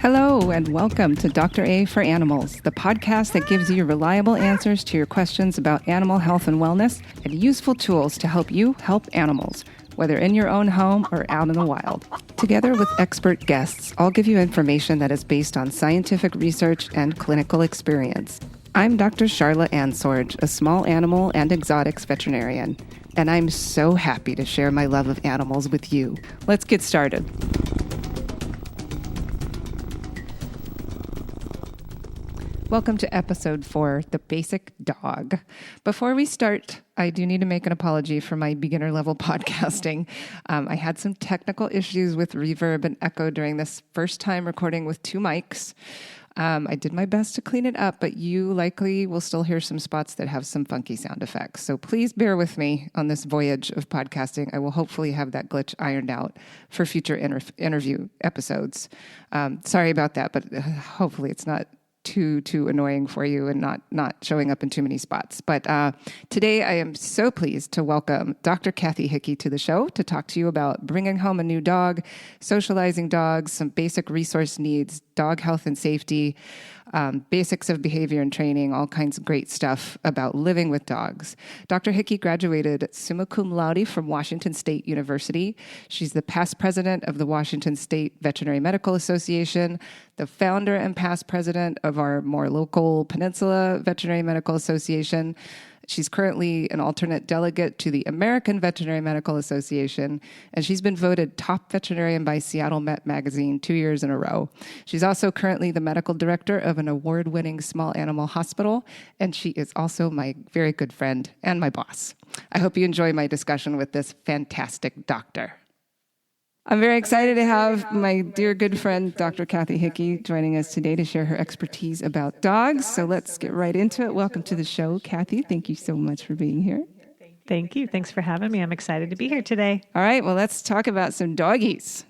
Hello, and welcome to Dr. A for Animals, the podcast that gives you reliable answers to your questions about animal health and wellness and useful tools to help you help animals, whether in your own home or out in the wild. Together with expert guests, I'll give you information that is based on scientific research and clinical experience. I'm Dr. Charla Ansorge, a small animal and exotics veterinarian, and I'm so happy to share my love of animals with you. Let's get started. Welcome to episode 4, The Basic Dog. Before we start, I do need to make an apology for my beginner level podcasting. I had some technical issues with reverb and echo during this first time recording with 2 mics. I did my best to clean it up, but you likely will still hear some spots that have some funky sound effects. So please bear with me on this voyage of podcasting. I will hopefully have that glitch ironed out for future interview episodes. Sorry about that, but hopefully it's not too annoying for you and not showing up in too many spots. But today I am so pleased to welcome Dr. Kathy Hickey to the show to talk to you about bringing home a new dog, socializing dogs, some basic resource needs, dog health and safety, basics of behavior and training, all kinds of great stuff about living with dogs. Dr. Hickey graduated summa cum laude from Washington State University. She's the past president of the Washington State Veterinary Medical Association, the founder and past president of our more local Peninsula Veterinary Medical Association. She's currently an alternate delegate to the American Veterinary Medical Association, and she's been voted top veterinarian by Seattle Met Magazine 2 years in a row. She's also currently the medical director of an award-winning small animal hospital, and she is also my very good friend and my boss. I hope you enjoy my discussion with this fantastic doctor. I'm very excited to have my dear good friend, Dr. Kathy Hickey, joining us today to share her expertise about dogs. So let's get right into it. Welcome to the show, Kathy. Thank you so much for being here. Thank you. Thanks for having me. I'm excited to be here today. All right. Well, let's talk about some doggies.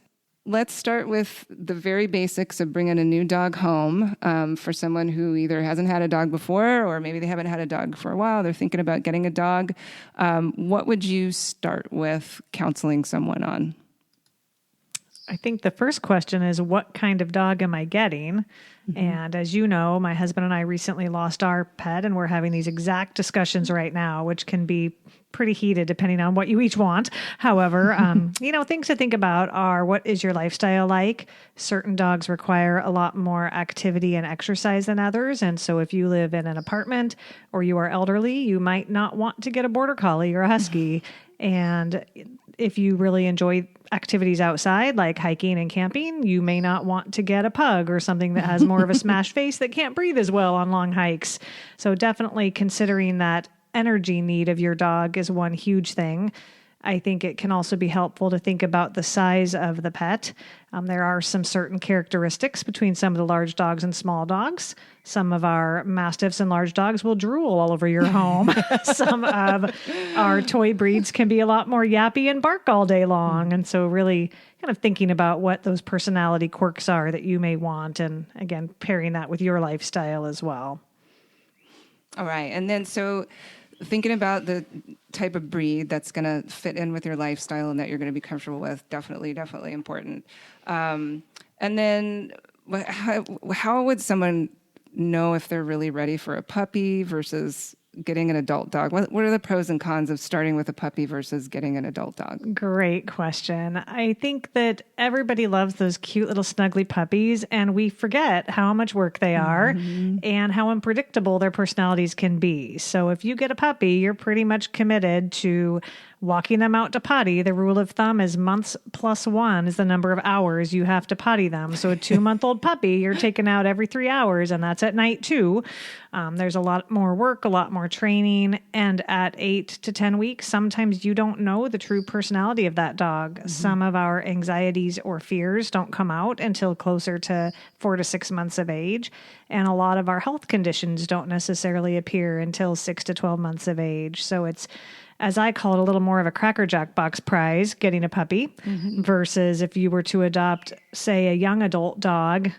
Let's start with the very basics of bringing a new dog home for someone who either hasn't had a dog before or maybe they haven't had a dog for a while. They're thinking about getting a dog. What would you start with counseling someone on? I think the first question is, what kind of dog am I getting? Mm-hmm. And as you know, my husband and I recently lost our pet, and we're having these exact discussions right now, which can be pretty heated depending on what you each want. However, things to think about are, what is your lifestyle like? Certain dogs require a lot more activity and exercise than others. And so if you live in an apartment or you are elderly, you might not want to get a border collie or a husky. And if you really enjoy activities outside, like hiking and camping, you may not want to get a pug or something that has more of a smashed face that can't breathe as well on long hikes. So definitely considering that energy need of your dog is one huge thing. I think it can also be helpful to think about the size of the pet. There are some certain characteristics between some of the large dogs and small dogs. Some of our mastiffs and large dogs will drool all over your home. Some of our toy breeds can be a lot more yappy and bark all day long. And so really kind of thinking about what those personality quirks are that you may want. And again, pairing that with your lifestyle as well. All right. And then so thinking about the type of breed that's going to fit in with your lifestyle and that you're going to be comfortable with, definitely important. And then how would someone know if they're really ready for a puppy versus getting an adult dog? What are the pros and cons of starting with a puppy versus getting an adult dog? Great question. I think that everybody loves those cute little snuggly puppies, and we forget how much work they are and how unpredictable their personalities can be. So if you get a puppy, you're pretty much committed to walking them out to potty. The rule of thumb is months plus 1 is the number of hours you have to potty them. So a 2-month-old puppy, you're taking out every 3 hours, and that's at night too. There's a lot more work, a lot more training. And at 8 to 10 weeks, sometimes you don't know the true personality of that dog. Mm-hmm. Some of our anxieties or fears don't come out until closer to 4 to 6 months of age. And a lot of our health conditions don't necessarily appear until 6 to 12 months of age. So it's, as I call it, a little more of a Cracker Jack box prize, getting a puppy, versus if you were to adopt, say, a young adult dog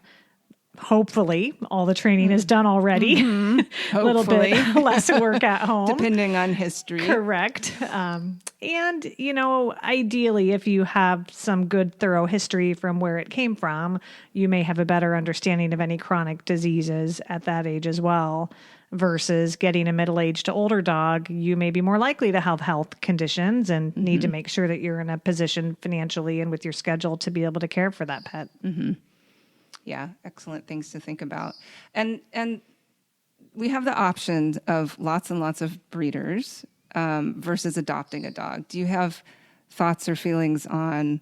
hopefully all the training is done already. A little bit less work at home. Depending on history. Correct. And, ideally, if you have some good, thorough history from where it came from, you may have a better understanding of any chronic diseases at that age as well. Versus getting a middle-aged to older dog, you may be more likely to have health conditions and need to make sure that you're in a position financially and with your schedule to be able to care for that pet. Yeah, excellent things to think about. And we have the option of lots and lots of breeders versus adopting a dog. Do you have thoughts or feelings on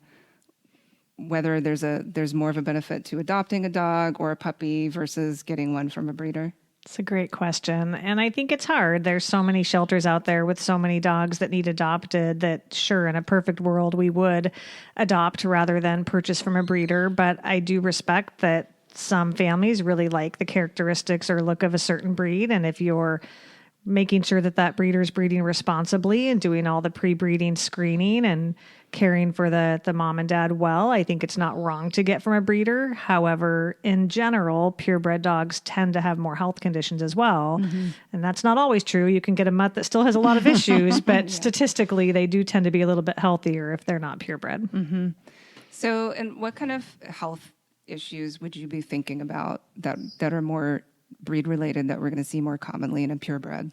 whether there's more of a benefit to adopting a dog or a puppy versus getting one from a breeder? It's a great question. And I think it's hard. There's so many shelters out there with so many dogs that need adopted that sure, in a perfect world, we would adopt rather than purchase from a breeder. But I do respect that some families really like the characteristics or look of a certain breed. And if you're making sure that breeder is breeding responsibly and doing all the pre-breeding screening and caring for the mom and dad well, I think it's not wrong to get from a breeder. However, in general, purebred dogs tend to have more health conditions as well. And that's not always true. You can get a mutt that still has a lot of issues, but statistically, they do tend to be a little bit healthier if they're not purebred. So, and what kind of health issues would you be thinking about that are more breed related that we're going to see more commonly in a purebred?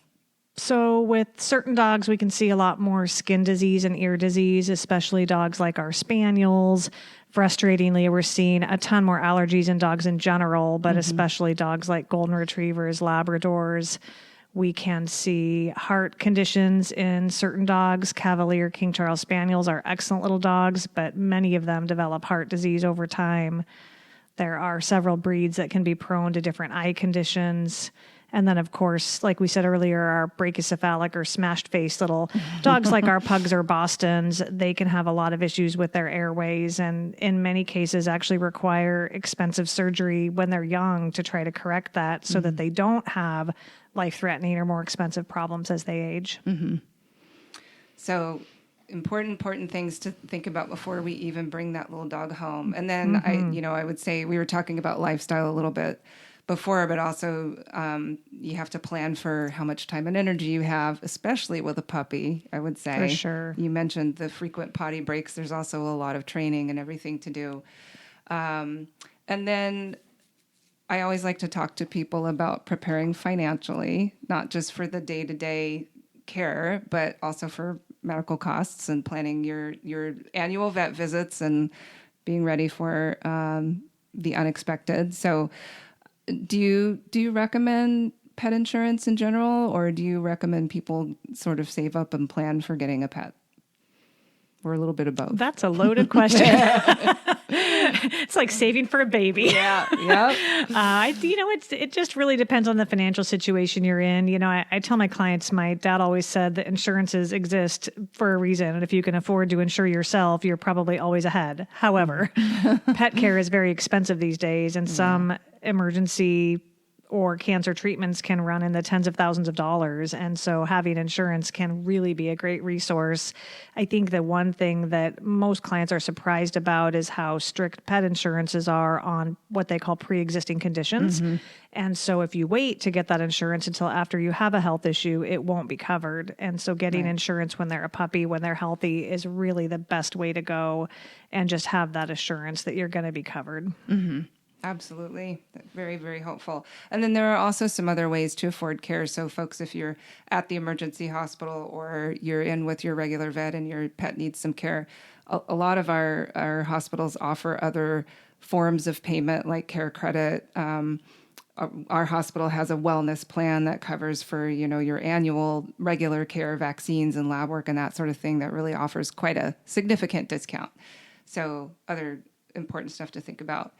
So with certain dogs, we can see a lot more skin disease and ear disease, especially dogs like our spaniels. Frustratingly, we're seeing a ton more allergies in dogs in general, but especially dogs like golden retrievers, Labradors. We can see heart conditions in certain dogs. Cavalier King Charles Spaniels are excellent little dogs, but many of them develop heart disease over time. There are several breeds that can be prone to different eye conditions. And then, of course, like we said earlier, our brachycephalic or smashed face little dogs like our pugs or Bostons, they can have a lot of issues with their airways and in many cases actually require expensive surgery when they're young to try to correct that so that they don't have life-threatening or more expensive problems as they age. So important things to think about before we even bring that little dog home. And then I would say we were talking about lifestyle a little bit before, but also you have to plan for how much time and energy you have, especially with a puppy, I would say. For sure. You mentioned the frequent potty breaks. There's also a lot of training and everything to do. And then I always like to talk to people about preparing financially, not just for the day-to-day care, but also for medical costs and planning your annual vet visits and being ready for the unexpected. So do you recommend pet insurance in general, or do you recommend people sort of save up and plan for getting a pet? Or a little bit of both? That's a loaded question. It's like saving for a baby. Yeah. It just really depends on the financial situation you're in. I tell my clients, my dad always said that insurances exist for a reason. And if you can afford to insure yourself, you're probably always ahead. However, pet care is very expensive these days, and some emergency or cancer treatments can run in the tens of thousands of dollars. And so having insurance can really be a great resource. I think the one thing that most clients are surprised about is how strict pet insurances are on what they call pre-existing conditions. And so if you wait to get that insurance until after you have a health issue, it won't be covered. And so getting insurance when they're a puppy, when they're healthy, is really the best way to go and just have that assurance that you're going to be covered. Absolutely. Very, very helpful. And then there are also some other ways to afford care. So folks, if you're at the emergency hospital or you're in with your regular vet and your pet needs some care, a lot of our hospitals offer other forms of payment like care credit. Our hospital has a wellness plan that covers for, your annual regular care, vaccines and lab work and that sort of thing that really offers quite a significant discount. So other important stuff to think about.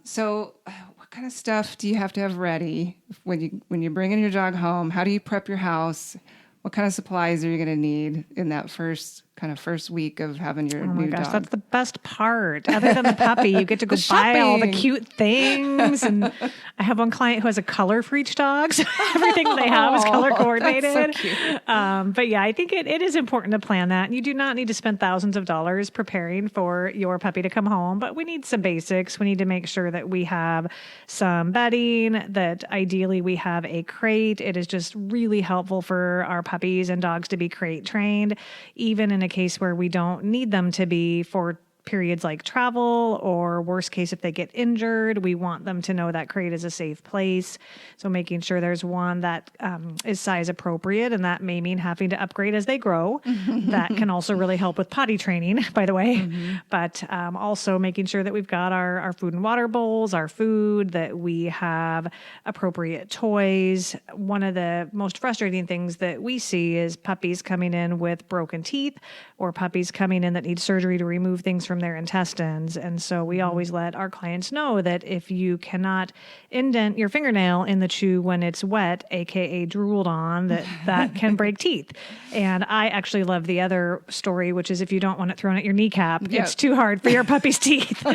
So what kind of stuff do you have to have ready when you bring in your dog home? How do you prep your house? What kind of supplies are you going to need in that first kind of first week of having your Oh my new gosh, dog? that's the best part. Other than the puppy, you get to go buy all the cute things. And I have one client who has a color for each dog. So everything they have is color coordinated. That's so cute. But yeah, I think it is important to plan that. You do not need to spend thousands of dollars preparing for your puppy to come home, but we need some basics. We need to make sure that we have some bedding, that ideally we have a crate. It is just really helpful for our puppies and dogs to be crate trained, even in a case where we don't need them to be for periods like travel, or worst case, if they get injured, we want them to know that crate is a safe place. So making sure there's one that is size appropriate, and that may mean having to upgrade as they grow. That can also really help with potty training, by the way. But also making sure that we've got our food and water bowls, our food, that we have appropriate toys. One of the most frustrating things that we see is puppies coming in with broken teeth, or puppies coming in that need surgery to remove things from their intestines. And so we always let our clients know that if you cannot indent your fingernail in the chew when it's wet, aka drooled on, that can break teeth. And I actually love the other story, which is if you don't want it thrown at your kneecap, it's too hard for your puppy's teeth.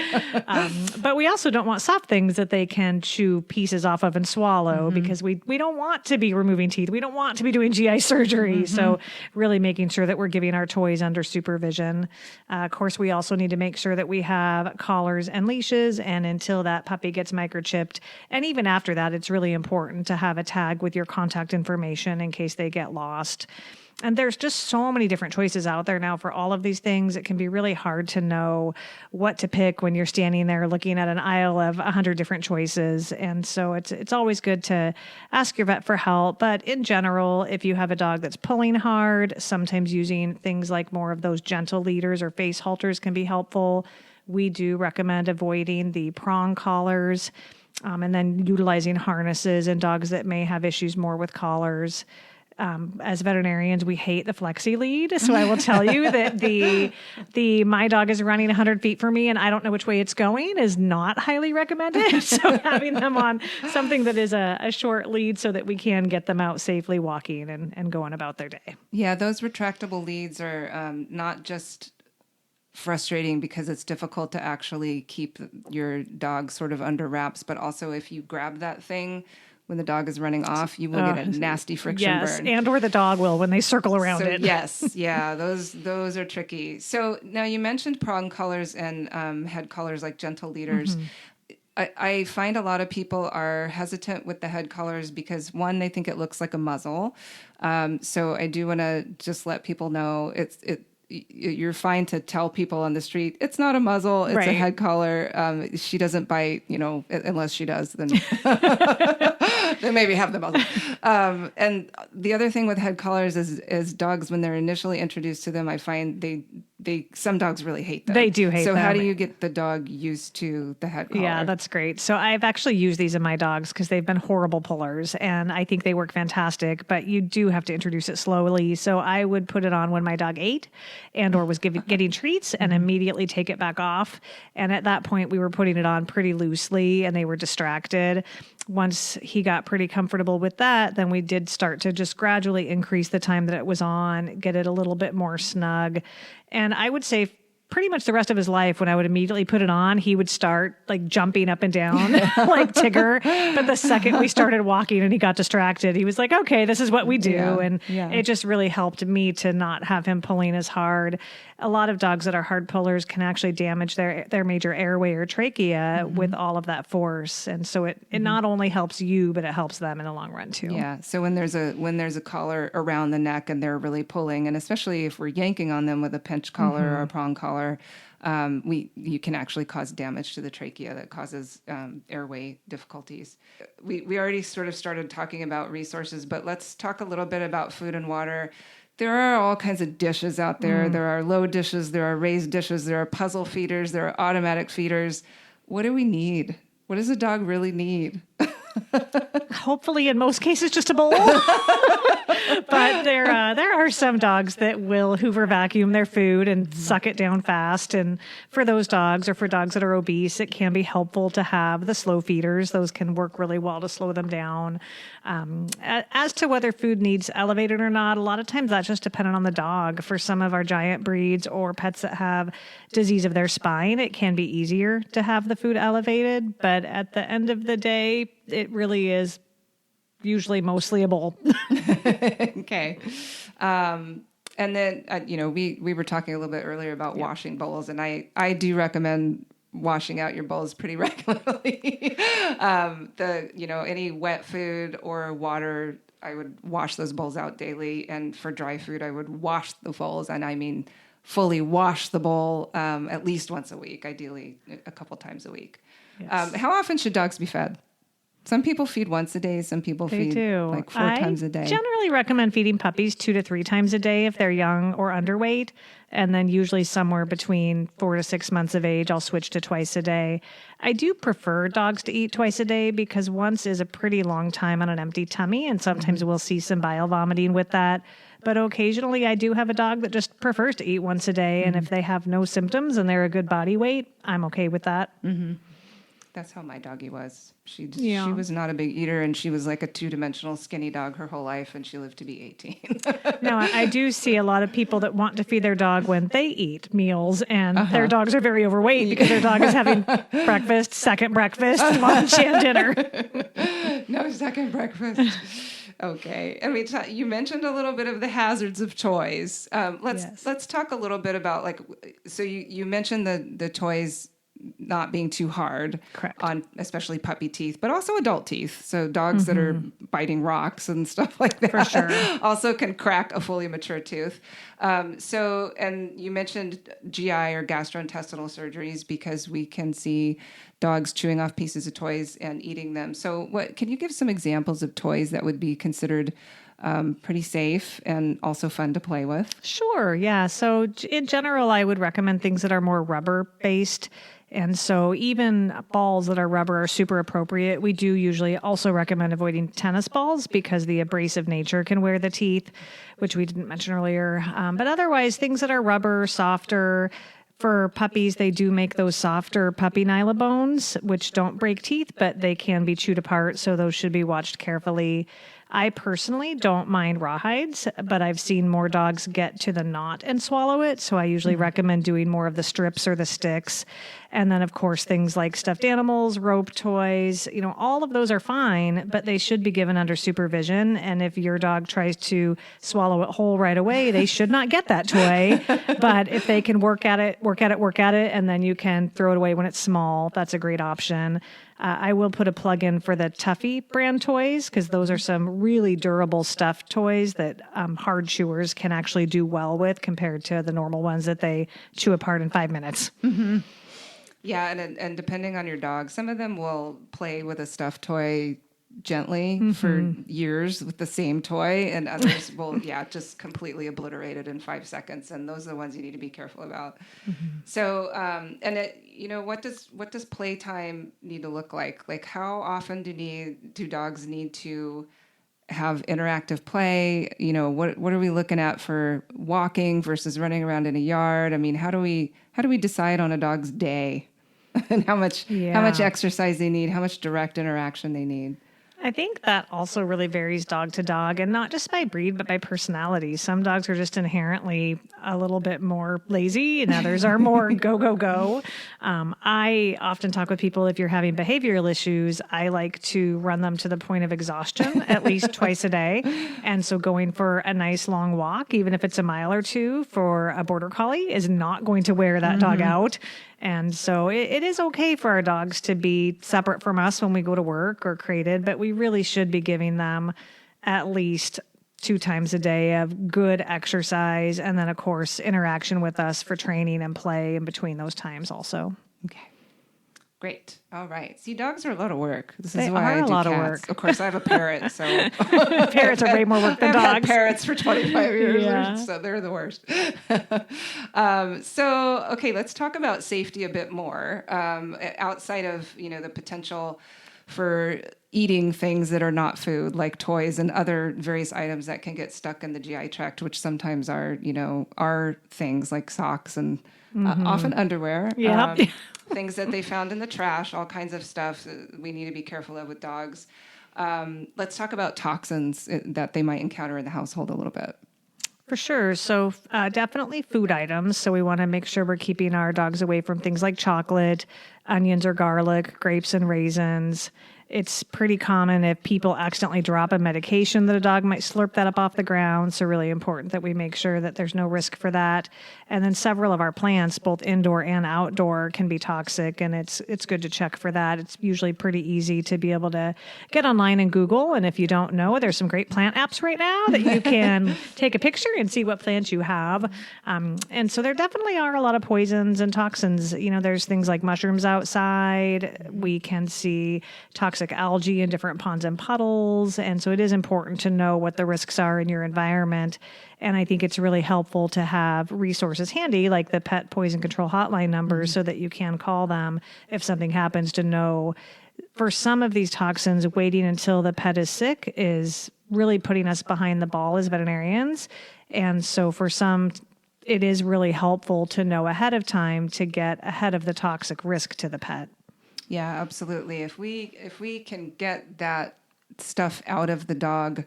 But we also don't want soft things that they can chew pieces off of and swallow, because we don't want to be removing teeth. We don't want to be doing GI surgery. So really making sure that we're giving our toys under supervision. Of course, we also need to make sure that we have collars and leashes. And until that puppy gets microchipped, and even after that, it's really important to have a tag with your contact information in case they get lost. And there's just so many different choices out there now for all of these things. It can be really hard to know what to pick when you're standing there looking at an aisle of 100 different choices. And so it's always good to ask your vet for help. But in general, if you have a dog that's pulling hard, sometimes using things like more of those gentle leaders or face halters can be helpful. We do recommend avoiding the prong collars, and then utilizing harnesses in dogs that may have issues more with collars. As veterinarians, we hate the flexi lead. So I will tell you that the my dog is running 100 feet for me and I don't know which way it's going is not highly recommended. So having them on something that is a short lead so that we can get them out safely walking and going about their day. Yeah, those retractable leads are not just frustrating because it's difficult to actually keep your dog sort of under wraps, but also if you grab that thing when the dog is running off, you will get a nasty friction burn. And or the dog will when they circle around it. Yes, yeah, those are tricky. So now you mentioned prong collars and head collars like gentle leaders. I find a lot of people are hesitant with the head collars because, one, they think it looks like a muzzle. So I do want to just let people know you're fine to tell people on the street, it's not a muzzle, it's a head collar. She doesn't bite, unless she does, then then maybe have the muzzle. And the other thing with head collars is dogs, when they're initially introduced to them, I find some dogs really hate them. They do hate them. So how do you get the dog used to the head collar? Yeah, that's great. So I've actually used these in my dogs because they've been horrible pullers, and I think they work fantastic, but you do have to introduce it slowly. So I would put it on when my dog ate and or was getting treats and immediately take it back off. And at that point, we were putting it on pretty loosely and they were distracted. Once he got pretty comfortable with that, then we did start to just gradually increase the time that it was on, get it a little bit more snug. And I would say pretty much the rest of his life, when I would immediately put it on, he would start like jumping up and down like Tigger. But the second we started walking and he got distracted, he was like, okay, this is what we do. It just really helped me to not have him pulling as hard. A lot of dogs that are hard pullers can actually damage their major airway or trachea with all of that force. And so it not only helps you, but it helps them in the long run too. Yeah. So when there's a collar around the neck and they're really pulling, and especially if we're yanking on them with a pinch collar or a prong collar, you can actually cause damage to the trachea that causes airway difficulties. We already sort of started talking about resources, but let's talk a little bit about food and water. There are all kinds of dishes out there. There are low dishes, there are raised dishes, there are puzzle feeders, there are automatic feeders. What do we need? What does a dog really need? Hopefully, in most cases, just a bowl. But there are are some dogs that will Hoover vacuum their food and suck it down fast. And for those dogs or for dogs that are obese, it can be helpful to have the slow feeders. Those can work really well to slow them down. As to whether food needs elevated or not, a lot of times that's just dependent on the dog. For some of our giant breeds or pets that have disease of their spine, it can be easier to have the food elevated. But at the end of the day, it really is usually mostly a bowl. Okay. And then, we were talking a little bit earlier about washing bowls, and I do recommend washing out your bowls pretty regularly. Any wet food or water, I would wash those bowls out daily. And for dry food, I would wash the bowls, and I mean fully wash the bowl at least once a week, ideally a couple times a week. Yes. How often should dogs be fed? Some people feed once a day. Some people feed like 4 times a day. I generally recommend feeding puppies 2 to 3 times a day if they're young or underweight. And then usually somewhere between 4 to 6 months of age, I'll switch to twice a day. I do prefer dogs to eat twice a day because once is a pretty long time on an empty tummy. And sometimes we'll see some bile vomiting with that. But occasionally I do have a dog that just prefers to eat once a day. And if they have no symptoms and they're a good body weight, I'm okay with that. Mm-hmm. That's how my doggie was. She was not a big eater, and she was like a 2-dimensional skinny dog her whole life, and she lived to be 18. Now, I do see a lot of people that want to feed their dog when they eat meals, and their dogs are very overweight because their dog is having breakfast, second breakfast, lunch, and dinner. No second breakfast. Okay. And you mentioned a little bit of the hazards of toys. Let's talk a little bit about so you mentioned the toys not being too hard. Correct. On especially puppy teeth, but also adult teeth. So dogs that are biting rocks and stuff like that for sure also can crack a fully mature tooth. And you mentioned GI or gastrointestinal surgeries because we can see dogs chewing off pieces of toys and eating them. So can you give some examples of toys that would be considered pretty safe and also fun to play with? Sure. Yeah. So in general, I would recommend things that are more rubber based. And so even balls that are rubber are super appropriate. We do usually also recommend avoiding tennis balls because the abrasive nature can wear the teeth, which we didn't mention earlier. But otherwise, things that are rubber, softer. For puppies, they do make those softer puppy nylabones, which don't break teeth, but they can be chewed apart. So those should be watched carefully. I personally don't mind rawhides, but I've seen more dogs get to the knot and swallow it. So I usually recommend doing more of the strips or the sticks. And then, of course, things like stuffed animals, rope toys, all of those are fine, but they should be given under supervision. And if your dog tries to swallow it whole right away, they should not get that toy. But if they can work at it, and then you can throw it away when it's small, that's a great option. I will put a plug in for the Tuffy brand toys because those are some really durable stuffed toys that hard chewers can actually do well with compared to the normal ones that they chew apart in 5 minutes. Mm-hmm. Yeah, and depending on your dog, some of them will play with a stuffed toy gently for years with the same toy, and others will just completely obliterate it in 5 seconds, and those are the ones you need to be careful about. So what does playtime need to look like? Like how often do dogs need to have interactive play? What are we looking at for walking versus running around in a yard? I mean, how do we decide on a dog's day and how much exercise they need, how much direct interaction they need? I think that also really varies dog to dog, and not just by breed, but by personality. Some dogs are just inherently a little bit more lazy, and others are more go, go, go. I often talk with people, if you're having behavioral issues, I like to run them to the point of exhaustion at least twice a day. And so going for a nice long walk, even if it's a mile or two for a border collie, is not going to wear that dog out. And so it is okay for our dogs to be separate from us when we go to work or crated, but we really should be giving them at least 2 times a day of good exercise. And then, of course, interaction with us for training and play in between those times also. Okay. Great. All right. See, dogs are a lot of work. They are a lot of work. Of course, I have a parrot, so parrots are way more work than dogs. I've had parrots for 25 years, so they're the worst. Okay, let's talk about safety a bit more. Outside of the potential for eating things that are not food, like toys and other various items that can get stuck in the GI tract, which sometimes are things like socks and often underwear. Yep. Things that they found in the trash, all kinds of stuff that we need to be careful of with dogs. Let's talk about toxins that they might encounter in the household a little bit. For sure. So definitely food items. So we want to make sure we're keeping our dogs away from things like chocolate, onions or garlic, grapes and raisins. It's pretty common if people accidentally drop a medication that a dog might slurp that up off the ground. So really important that we make sure that there's no risk for that. And then several of our plants, both indoor and outdoor, can be toxic, and it's good to check for that. It's usually pretty easy to be able to get online and Google. And if you don't know, there's some great plant apps right now that you can take a picture and see what plants you have. And so there definitely are a lot of poisons and toxins. There's things like mushrooms outside. We can see toxic algae in different ponds and puddles. And so it is important to know what the risks are in your environment. And I think it's really helpful to have resources handy, like the pet poison control hotline numbers, so that you can call them if something happens, to know. For some of these toxins, waiting until the pet is sick is really putting us behind the ball as veterinarians. And so for some, it is really helpful to know ahead of time to get ahead of the toxic risk to the pet. Yeah, absolutely. If we can get that stuff out of the dog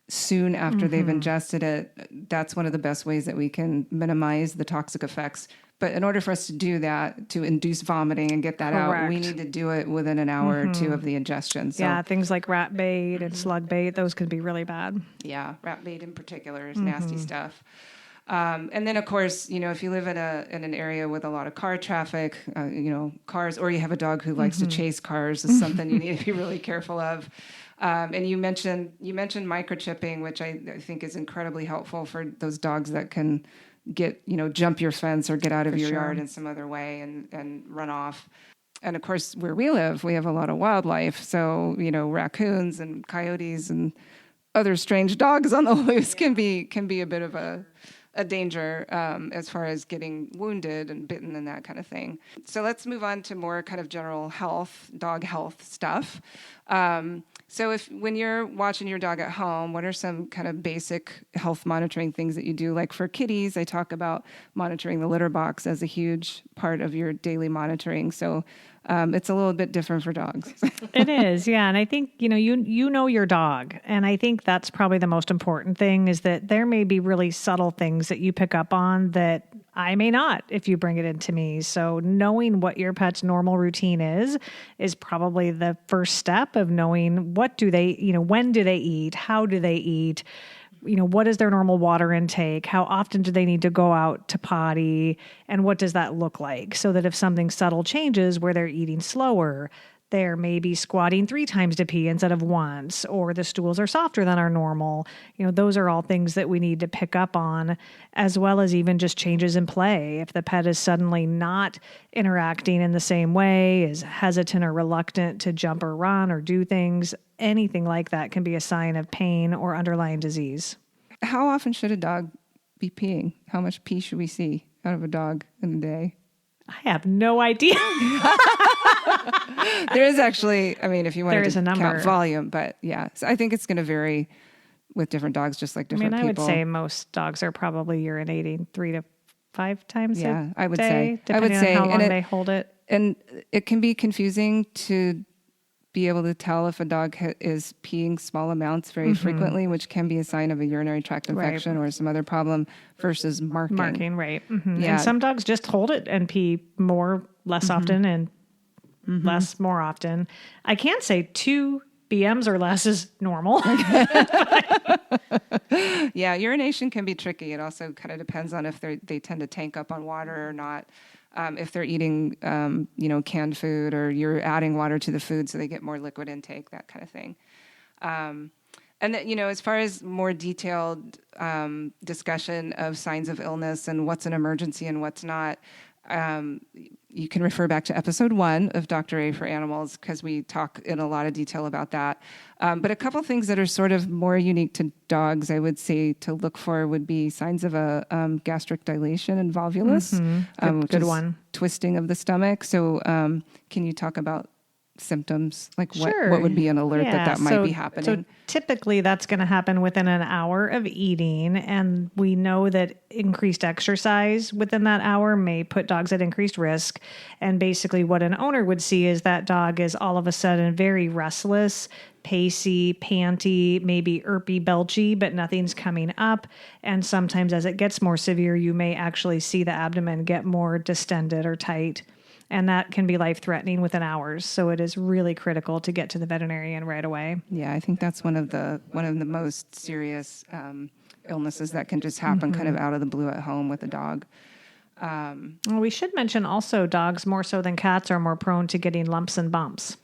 soon after they've ingested it, that's one of the best ways that we can minimize the toxic effects. But in order for us to do that, to induce vomiting and get that out, we need to do it within an hour or two of the ingestion. So, yeah, things like rat bait and slug bait, those can be really bad. Yeah, rat bait in particular is nasty stuff. And then, of course, if you live in an area with a lot of car traffic, cars, or you have a dog who likes to chase cars, is something you need to be really careful of. And you mentioned microchipping, which I think is incredibly helpful for those dogs that can jump your fence or get out of your yard in some other way and run off. And of course, where we live, we have a lot of wildlife. So, raccoons and coyotes and other strange dogs on the loose can be a bit of a danger as far as getting wounded and bitten and that kind of thing. So let's move on to more kind of general dog health stuff. So when you're watching your dog at home, what are some kind of basic health monitoring things that you do? Like for kitties, I talk about monitoring the litter box as a huge part of your daily monitoring. So it's a little bit different for dogs. It is, yeah. And I think, you know your dog. And I think that's probably the most important thing, is that there may be really subtle things that you pick up on that I may not if you bring it into me. So knowing what your pet's normal routine is probably the first step of knowing what do they, when do they eat? How do they eat? What is their normal water intake? How often do they need to go out to potty? And what does that look like? So that if something subtle changes where they're eating slower, they're maybe squatting 3 times to pee instead of once, or the stools are softer than our normal. Those are all things that we need to pick up on, as well as even just changes in play. If the pet is suddenly not interacting in the same way, is hesitant or reluctant to jump or run or do things, anything like that can be a sign of pain or underlying disease. How often should a dog be peeing? How much pee should we see out of a dog in a day? I have no idea. There is actually, if you want to a count volume, but yeah. So I think it's going to vary with different dogs, just like different people. I would say most dogs are probably urinating 3 to 5 times a day. I would say. Depending on how long they hold it. And it can be confusing to be able to tell if a dog is peeing small amounts very frequently, which can be a sign of a urinary tract infection or some other problem, versus marking. Marking, right. Yeah. And some dogs just hold it and pee less often and less more often. I can't say 2 BMs or less is normal. Yeah, urination can be tricky. It also kind of depends on if they tend to tank up on water or not. If they're eating, canned food, or you're adding water to the food so they get more liquid intake, that kind of thing. And then, as far as more detailed discussion of signs of illness and what's an emergency and what's not, you can refer back to episode 1 of Dr. A for Animals, because we talk in a lot of detail about that. But a couple things that are sort of more unique to dogs, I would say, to look for would be signs of a gastric dilation and volvulus, which good is one. Twisting of the stomach. So can you talk about symptoms? Like Sure. what would be an alert that might be happening? So typically that's going to happen within an hour of eating. And we know that increased exercise within that hour may put dogs at increased risk. And basically what an owner would see is that dog is all of a sudden very restless, pacey, panty, maybe irpy, belchy, but nothing's coming up. And sometimes as it gets more severe, you may actually see the abdomen get more distended or tight. And that can be life-threatening within hours. So it is really critical to get to the veterinarian right away. Yeah, I think that's one of the most serious illnesses that can just happen kind of out of the blue at home with a dog. Well, we should mention also dogs, more so than cats, are more prone to getting lumps and bumps.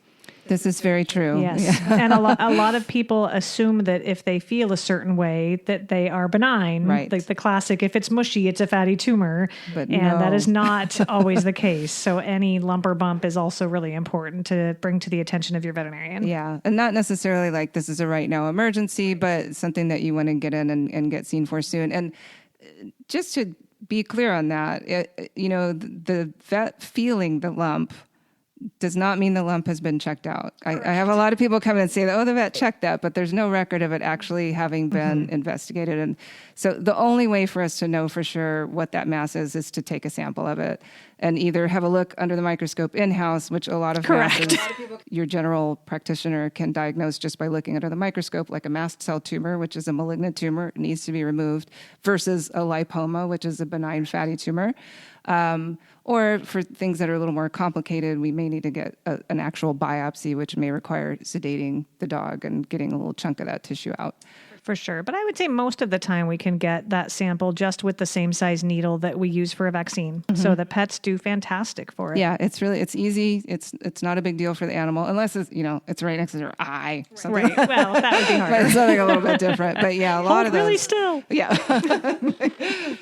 This is very true. Yes. Yeah. And a lot of people assume that if they feel a certain way, that they are benign. Right. Like the classic, if it's mushy, it's a fatty tumor. But and that is not always the case. So any lump or bump is also really important to bring to the attention of your veterinarian. Yeah. And not necessarily like this is a right now emergency, but something that you want to get in and get seen for soon. And just to be clear on that, the vet feeling the lump does not mean the lump has been checked out. I have a lot of people come in and say, oh, the vet checked that, but there's no record of it actually having been investigated. And so the only way for us to know for sure what that mass is to take a sample of it and either have a look under the microscope in-house, which a lot of masses, your general practitioner can diagnose just by looking under the microscope, like a mast cell tumor, which is a malignant tumor, it needs to be removed, versus a lipoma, which is a benign fatty tumor. Or for things that are a little more complicated, we may need to get an actual biopsy, which may require sedating the dog and getting a little chunk of that tissue out. For sure. But I would say most of the time we can get that sample just with the same size needle that we use for a vaccine. So the pets do fantastic for it. Yeah, it's easy. It's not a big deal for the animal unless it's right next to their eye. Right. Well, that would be harder. But something a little bit different. But yeah, a lot of those. Really still. Yeah.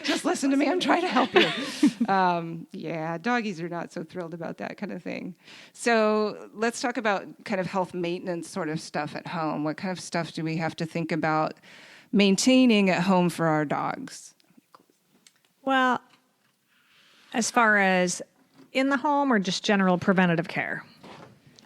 Just listen to me. I'm trying to help you. Yeah, doggies are not so thrilled about that kind of thing. So let's talk about kind of health maintenance sort of stuff at home. What kind of stuff do we have to think about maintaining at home for our dogs? Well, as far as in the home or just general preventative care?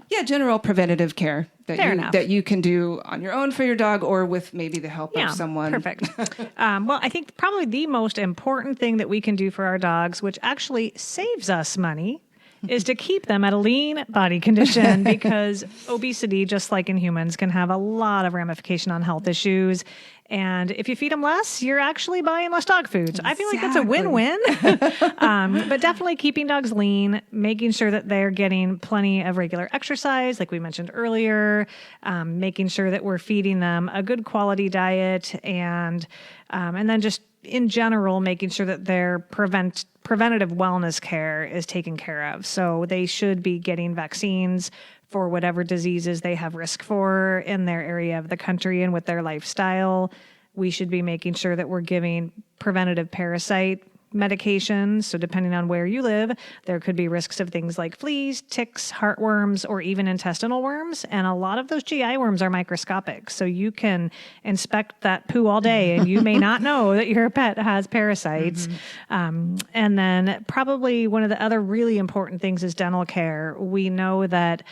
Yeah, general preventative care that you can do on your own for your dog or with maybe the help of someone. Perfect. Well, I think probably the most important thing that we can do for our dogs, which actually saves us money, is to keep them at a lean body condition because obesity, just like in humans, can have a lot of ramification on health issues. And if you feed them less, you're actually buying less dog food. So I feel like that's a win-win. But definitely keeping dogs lean, making sure that they're getting plenty of regular exercise, like we mentioned earlier, making sure that we're feeding them a good quality diet, and then just in general, making sure that their preventative wellness care is taken care of. So they should be getting vaccines for whatever diseases they have risk for in their area of the country and with their lifestyle. We should be making sure that we're giving preventative parasite medications. So depending on where you live, there could be risks of things like fleas, ticks, heartworms, or even intestinal worms. And a lot of those GI worms are microscopic. So you can inspect that poo all day and you may not know that your pet has parasites. And then probably one of the other really important things is dental care. We know that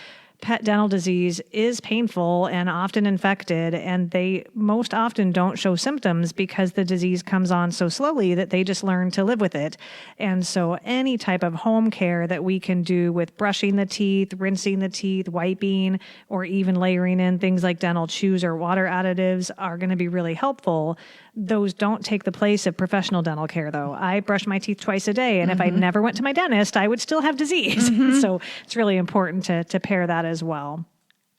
pet dental disease is painful and often infected, and they most often don't show symptoms because the disease comes on so slowly that they just learn to live with it. And so any type of home care that we can do with brushing the teeth, rinsing the teeth, wiping, or even layering in things like dental chews or water additives are going to be really helpful. Those don't take the place of professional dental care, though. I brush my teeth twice a day, and if I never went to my dentist, I would still have disease. So it's really important to pair that as well.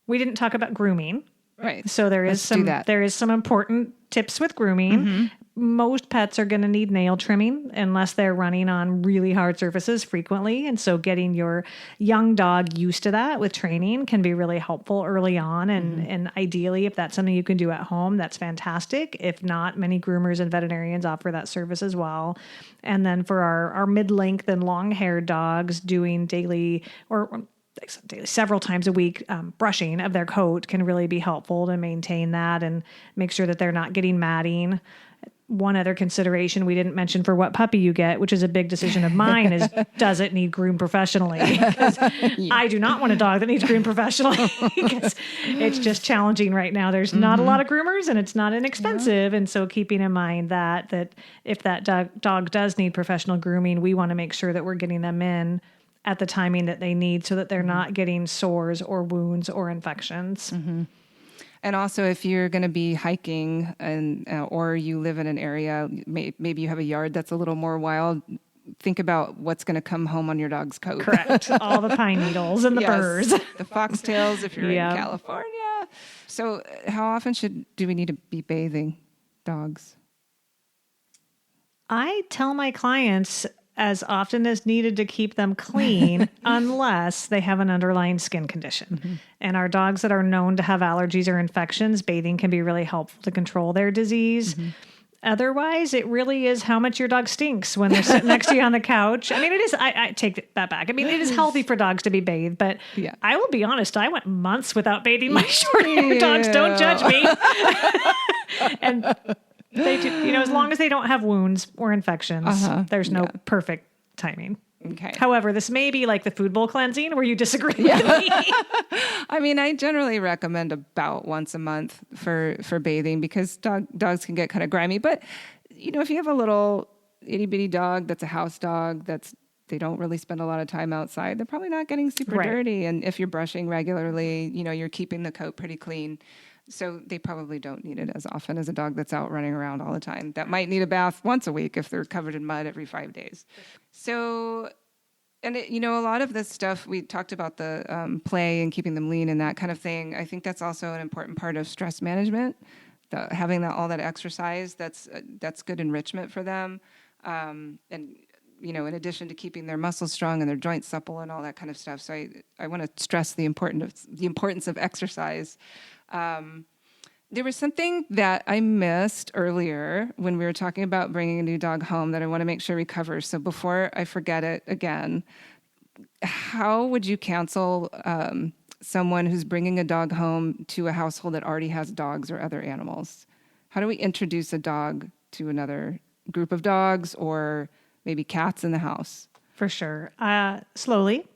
We didn't talk about grooming. Right. So there is some important tips with grooming. Most pets are going to need nail trimming unless they're running on really hard surfaces frequently. And so getting your young dog used to that with training can be really helpful early on. And ideally, if that's something you can do at home, that's fantastic. If not, many groomers and veterinarians offer that service as well. And then for our mid-length and long-haired dogs, doing daily or several times a week, brushing of their coat can really be helpful to maintain that and make sure that they're not getting matting. One other consideration we didn't mention for what puppy you get, which is a big decision of mine, is does it need groomed professionally? Because I do not want a dog that needs groomed professionally because it's just challenging right now. There's not a lot of groomers and it's not inexpensive. And so keeping in mind that if that dog does need professional grooming, we want to make sure that we're getting them in at the timing that they need so that they're not getting sores or wounds or infections. And also, if you're going to be hiking and or you live in an area, maybe you have a yard that's a little more wild, think about what's going to come home on your dog's coat. Correct. All the pine needles and the burrs. The foxtails if you're in California. So how often do we need to be bathing dogs? I tell my clients as often as needed to keep them clean unless they have an underlying skin condition. And our dogs that are known to have allergies or infections, bathing can be really helpful to control their disease. Otherwise, it really is how much your dog stinks when they're sitting next to you on the couch. I mean, it is, I take that back. I mean, it is healthy for dogs to be bathed, but I will be honest, I went months without bathing my short-haired dogs. Don't judge me. And they do, as long as they don't have wounds or infections, there's no perfect timing. Okay. However, this may be like the food bowl cleansing where you disagree with me. I mean, I generally recommend about once a month for bathing because dogs can get kind of grimy. But, if you have a little itty bitty dog that's a house dog they don't really spend a lot of time outside, they're probably not getting super dirty. And if you're brushing regularly, you're keeping the coat pretty clean. So they probably don't need it as often as a dog that's out running around all the time. That might need a bath once a week if they're covered in mud every 5 days. So, and a lot of this stuff, we talked about the play and keeping them lean and that kind of thing. I think that's also an important part of stress management. Having all that exercise, that's good enrichment for them. And in addition to keeping their muscles strong and their joints supple and all that kind of stuff. So I want to stress the importance of exercise. There was something that I missed earlier when we were talking about bringing a new dog home that I want to make sure we cover. So before I forget it again, how would you counsel someone who's bringing a dog home to a household that already has dogs or other animals? How do we introduce a dog to another group of dogs or maybe cats in the house? For sure. Slowly.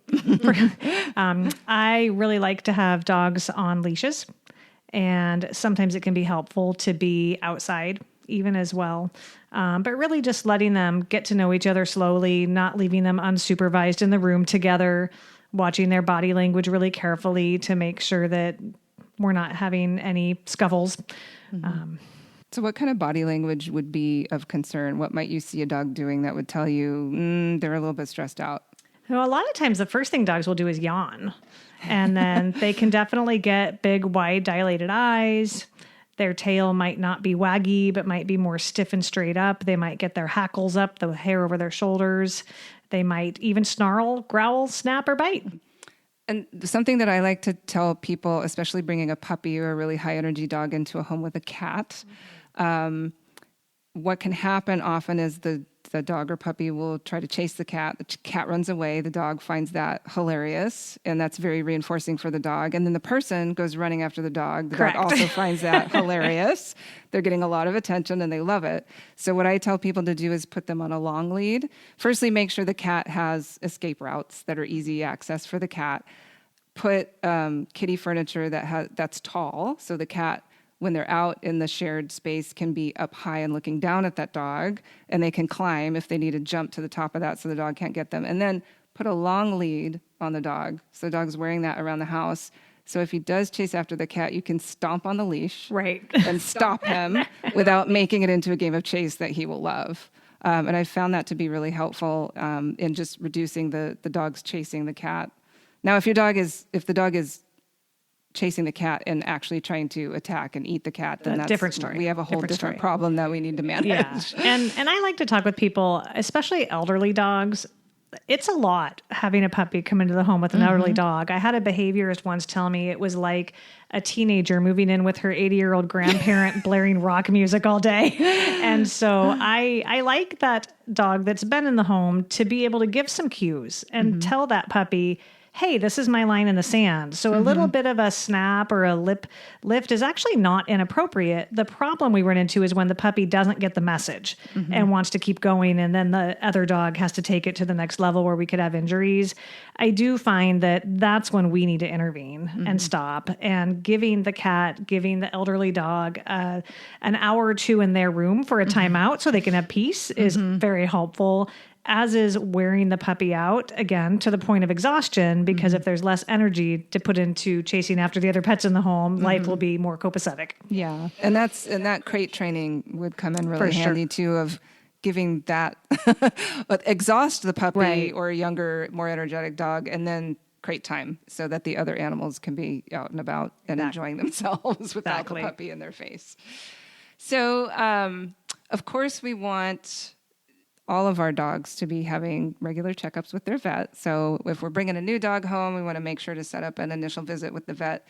I really like to have dogs on leashes. And sometimes it can be helpful to be outside even as well. But really just letting them get to know each other slowly, not leaving them unsupervised in the room together, watching their body language really carefully to make sure that we're not having any scuffles. So what kind of body language would be of concern? What might you see a dog doing that would tell you they're a little bit stressed out? Well, a lot of times the first thing dogs will do is yawn. And then they can definitely get big, wide, dilated eyes. Their tail might not be waggy, but might be more stiff and straight up. They might get their hackles up, the hair over their shoulders. They might even snarl, growl, snap, or bite. And something that I like to tell people, especially bringing a puppy or a really high energy dog into a home with a cat, what can happen often is the dog or puppy will try to chase the cat. The cat runs away. The dog finds that hilarious, and that's very reinforcing for the dog. And then the person goes running after the dog. The dog also finds that hilarious. They're getting a lot of attention, and they love it. So what I tell people to do is put them on a long lead. Firstly, make sure the cat has escape routes that are easy access for the cat. Put kitty furniture that's tall, so the cat, when they're out in the shared space, can be up high and looking down at that dog, and they can climb if they need to jump to the top of that so the dog can't get them. And then put a long lead on the dog. So the dog's wearing that around the house. So if he does chase after the cat, you can stomp on the leash and stop him without making it into a game of chase that he will love. And I found that to be really helpful in just reducing the dogs chasing the cat. Now, if the dog is chasing the cat and actually trying to attack and eat the cat, then that's different story. We have a whole different problem that we need to manage. Yeah. And I like to talk with people, especially elderly dogs. It's a lot having a puppy come into the home with an elderly dog. I had a behaviorist once tell me it was like a teenager moving in with her 80-year-old grandparent blaring rock music all day. And so I like that dog that's been in the home to be able to give some cues and tell that puppy, hey, this is my line in the sand. So a little bit of a snap or a lip lift is actually not inappropriate. The problem we run into is when the puppy doesn't get the message and wants to keep going, and then the other dog has to take it to the next level where we could have injuries. I do find that that's when we need to intervene and stop. And giving the cat, giving the elderly dog an hour or two in their room for a timeout so they can have peace is very helpful, as is wearing the puppy out, again, to the point of exhaustion, because if there's less energy to put into chasing after the other pets in the home, life will be more copacetic. Yeah. And that crate training would come in really handy too, of giving that, exhaust the puppy or a younger, more energetic dog, and then crate time so that the other animals can be out and about and enjoying themselves without the puppy in their face. So, of course, we want all of our dogs to be having regular checkups with their vet. So if we're bringing a new dog home, we want to make sure to set up an initial visit with the vet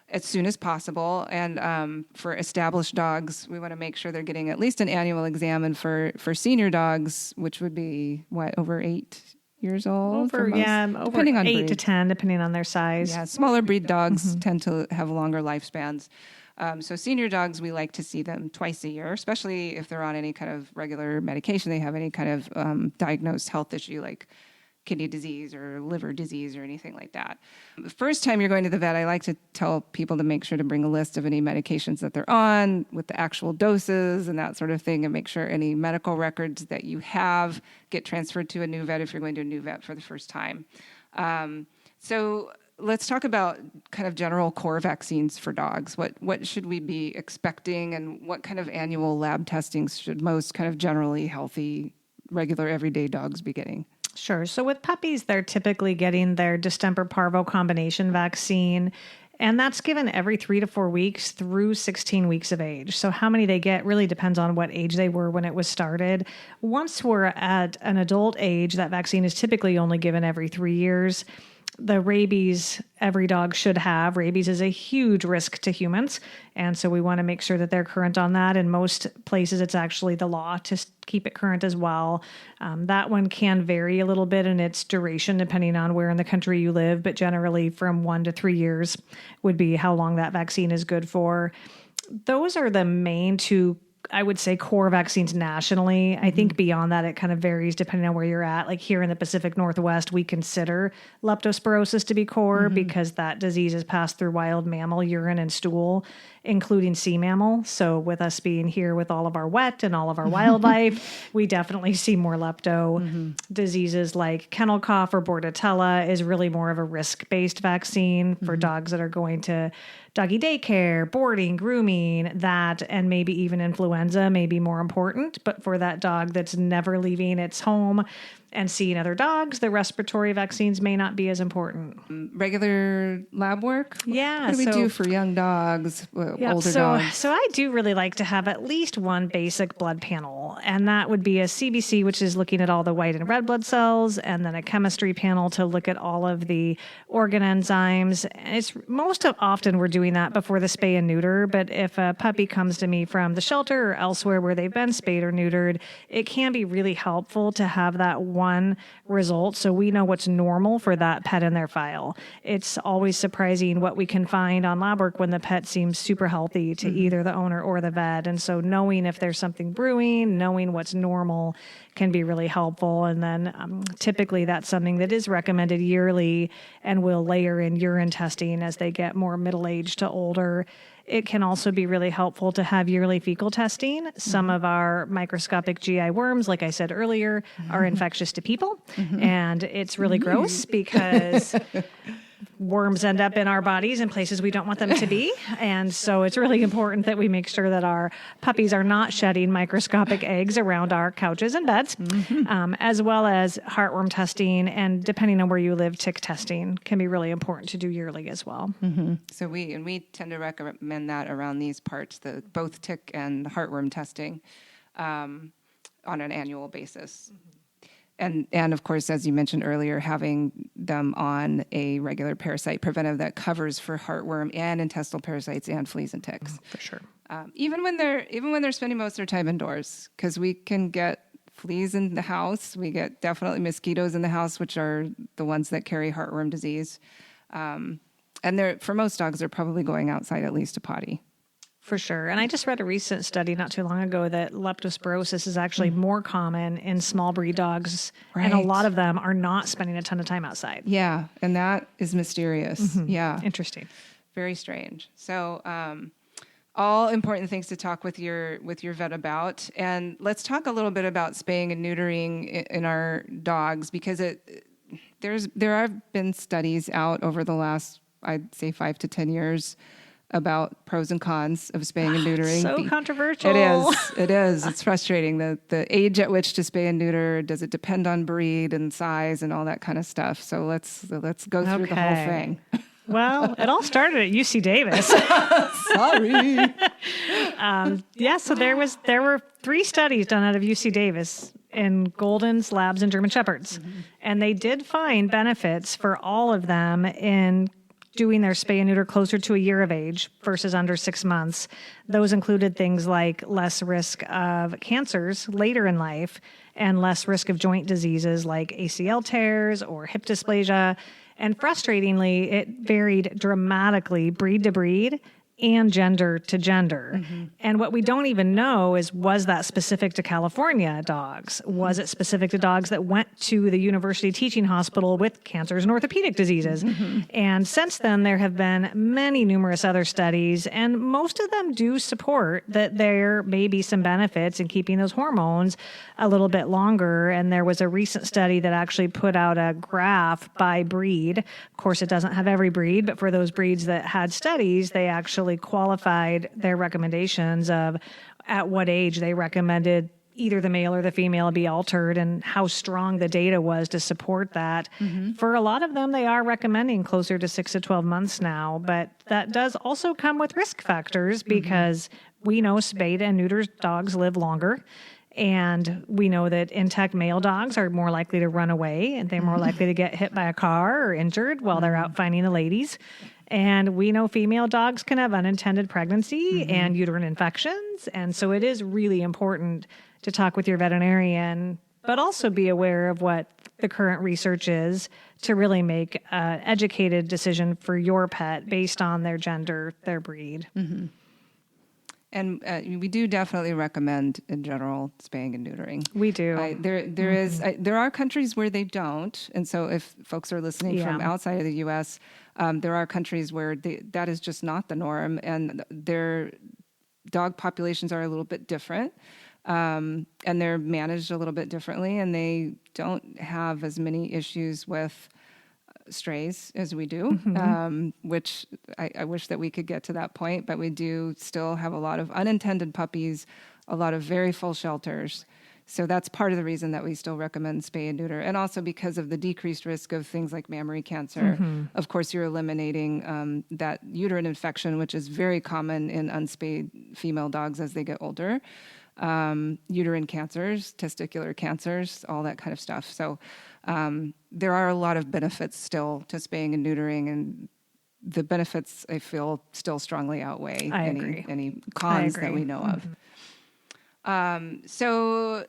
as soon as possible. And for established dogs, we want to make sure they're getting at least an annual exam. And for senior dogs, which would be, over 8 years old? Over depending on 8 breed. to 10, depending on their size. Yeah, smaller breed dogs tend to have longer lifespans. So senior dogs, we like to see them twice a year, especially if they're on any kind of regular medication. They have any kind of diagnosed health issue like kidney disease or liver disease or anything like that. The first time you're going to the vet, I like to tell people to make sure to bring a list of any medications that they're on with the actual doses and that sort of thing, and make sure any medical records that you have get transferred to a new vet if you're going to a new vet for the first time. So let's talk about kind of general core vaccines for dogs. What should we be expecting, and what kind of annual lab testings should most kind of generally healthy, regular, everyday dogs be getting? Sure. So with puppies, they're typically getting their distemper parvo combination vaccine, and that's given every 3 to 4 weeks through 16 weeks of age. So how many they get really depends on what age they were when it was started. Once we're at an adult age, that vaccine is typically only given every 3 years. The rabies every dog should have. Rabies is a huge risk to humans, and so we want to make sure that they're current on that. In most places, it's actually the law to keep it current as well. That one can vary a little bit in its duration depending on where in the country you live, but generally from 1 to 3 years would be how long that vaccine is good for. Those are the main two, I would say, core vaccines nationally. I think beyond that, it kind of varies depending on where you're at. Like here in the Pacific Northwest, we consider leptospirosis to be core because that disease is passed through wild mammal urine and stool, including sea mammal. So with us being here with all of our wet and all of our wildlife, we definitely see more lepto. Diseases like kennel cough or bordetella is really more of a risk-based vaccine for dogs that are going to doggy daycare, boarding, grooming, that, and maybe even influenza may be more important. But for that dog that's never leaving its home and seeing other dogs, the respiratory vaccines may not be as important. Regular lab work? Yeah. What do we do for young dogs, older dogs? So I do really like to have at least one basic blood panel, and that would be a CBC, which is looking at all the white and red blood cells, and then a chemistry panel to look at all of the organ enzymes. It's most often we're doing that before the spay and neuter, but if a puppy comes to me from the shelter or elsewhere where they've been spayed or neutered, it can be really helpful to have that one result so we know what's normal for that pet in their file. It's always surprising what we can find on lab work when the pet seems super healthy to either the owner or the vet. And so knowing if there's something brewing, knowing what's normal can be really helpful. And then typically that's something that is recommended yearly, and we'll layer in urine testing as they get more middle-aged to older. It can also be really helpful to have yearly fecal testing. Some of our microscopic GI worms, like I said earlier, are infectious to people. And it's really gross because worms end up in our bodies in places we don't want them to be. And so it's really important that we make sure that our puppies are not shedding microscopic eggs around our couches and beds, as well as heartworm testing. And depending on where you live, tick testing can be really important to do yearly as well. So we tend to recommend that around these parts, both tick and heartworm testing on an annual basis. And of course, as you mentioned earlier, having them on a regular parasite preventive that covers for heartworm and intestinal parasites and fleas and ticks. For sure. Even when they're spending most of their time indoors, because we can get fleas in the house. We get definitely mosquitoes in the house, which are the ones that carry heartworm disease. And for most dogs, they're probably going outside at least to potty. For sure. And I just read a recent study not too long ago that leptospirosis is actually more common in small breed dogs. Right. And a lot of them are not spending a ton of time outside. Yeah. And that is mysterious. Yeah. Interesting. Very strange. So, all important things to talk with your vet about. And let's talk a little bit about spaying and neutering in our dogs, because there have been studies out over the last, I'd say 5 to 10 years about pros and cons of spaying and neutering. So controversial. It is. It's frustrating. The age at which to spay and neuter, does it depend on breed and size and all that kind of stuff? So let's go through the whole thing. Well, it all started at UC Davis. Sorry. So there were 3 studies done out of UC Davis in Goldens, Labs, and German Shepherds. And they did find benefits for all of them in doing their spay and neuter closer to a year of age versus under 6 months. Those included things like less risk of cancers later in life and less risk of joint diseases like ACL tears or hip dysplasia. And frustratingly, it varied dramatically breed to breed and gender to gender. And what we don't even know is, was that specific to California dogs? Was it specific to dogs that went to the university teaching hospital with cancers and orthopedic diseases? And since then, there have been many numerous other studies, and most of them do support that there may be some benefits in keeping those hormones a little bit longer. And there was a recent study that actually put out a graph by breed. Of course, it doesn't have every breed, but for those breeds that had studies, they actually qualified their recommendations of at what age they recommended either the male or the female be altered and how strong the data was to support that. For a lot of them, they are recommending closer to 6 to 12 months now, but that does also come with risk factors because we know spayed and neutered dogs live longer. And we know that intact male dogs are more likely to run away and they're more likely to get hit by a car or injured while they're out finding the ladies. And we know female dogs can have unintended pregnancy and uterine infections. And so it is really important to talk with your veterinarian, but also be aware of what the current research is to really make an educated decision for your pet based on their gender, their breed. And we do definitely recommend, in general, spaying and neutering. We do. There are countries where they don't, and so if folks are listening from outside of the U.S., there are countries where that is just not the norm, and their dog populations are a little bit different, and they're managed a little bit differently, and they don't have as many issues with strays as we do, which I wish that we could get to that point, but we do still have a lot of unintended puppies, a lot of very full shelters. So that's part of the reason that we still recommend spay and neuter. And also because of the decreased risk of things like mammary cancer. Of course, you're eliminating that uterine infection, which is very common in unspayed female dogs as they get older. Uterine cancers, testicular cancers, all that kind of stuff. So there are a lot of benefits still to spaying and neutering, and the benefits, I feel, still strongly outweigh any cons that we know of. So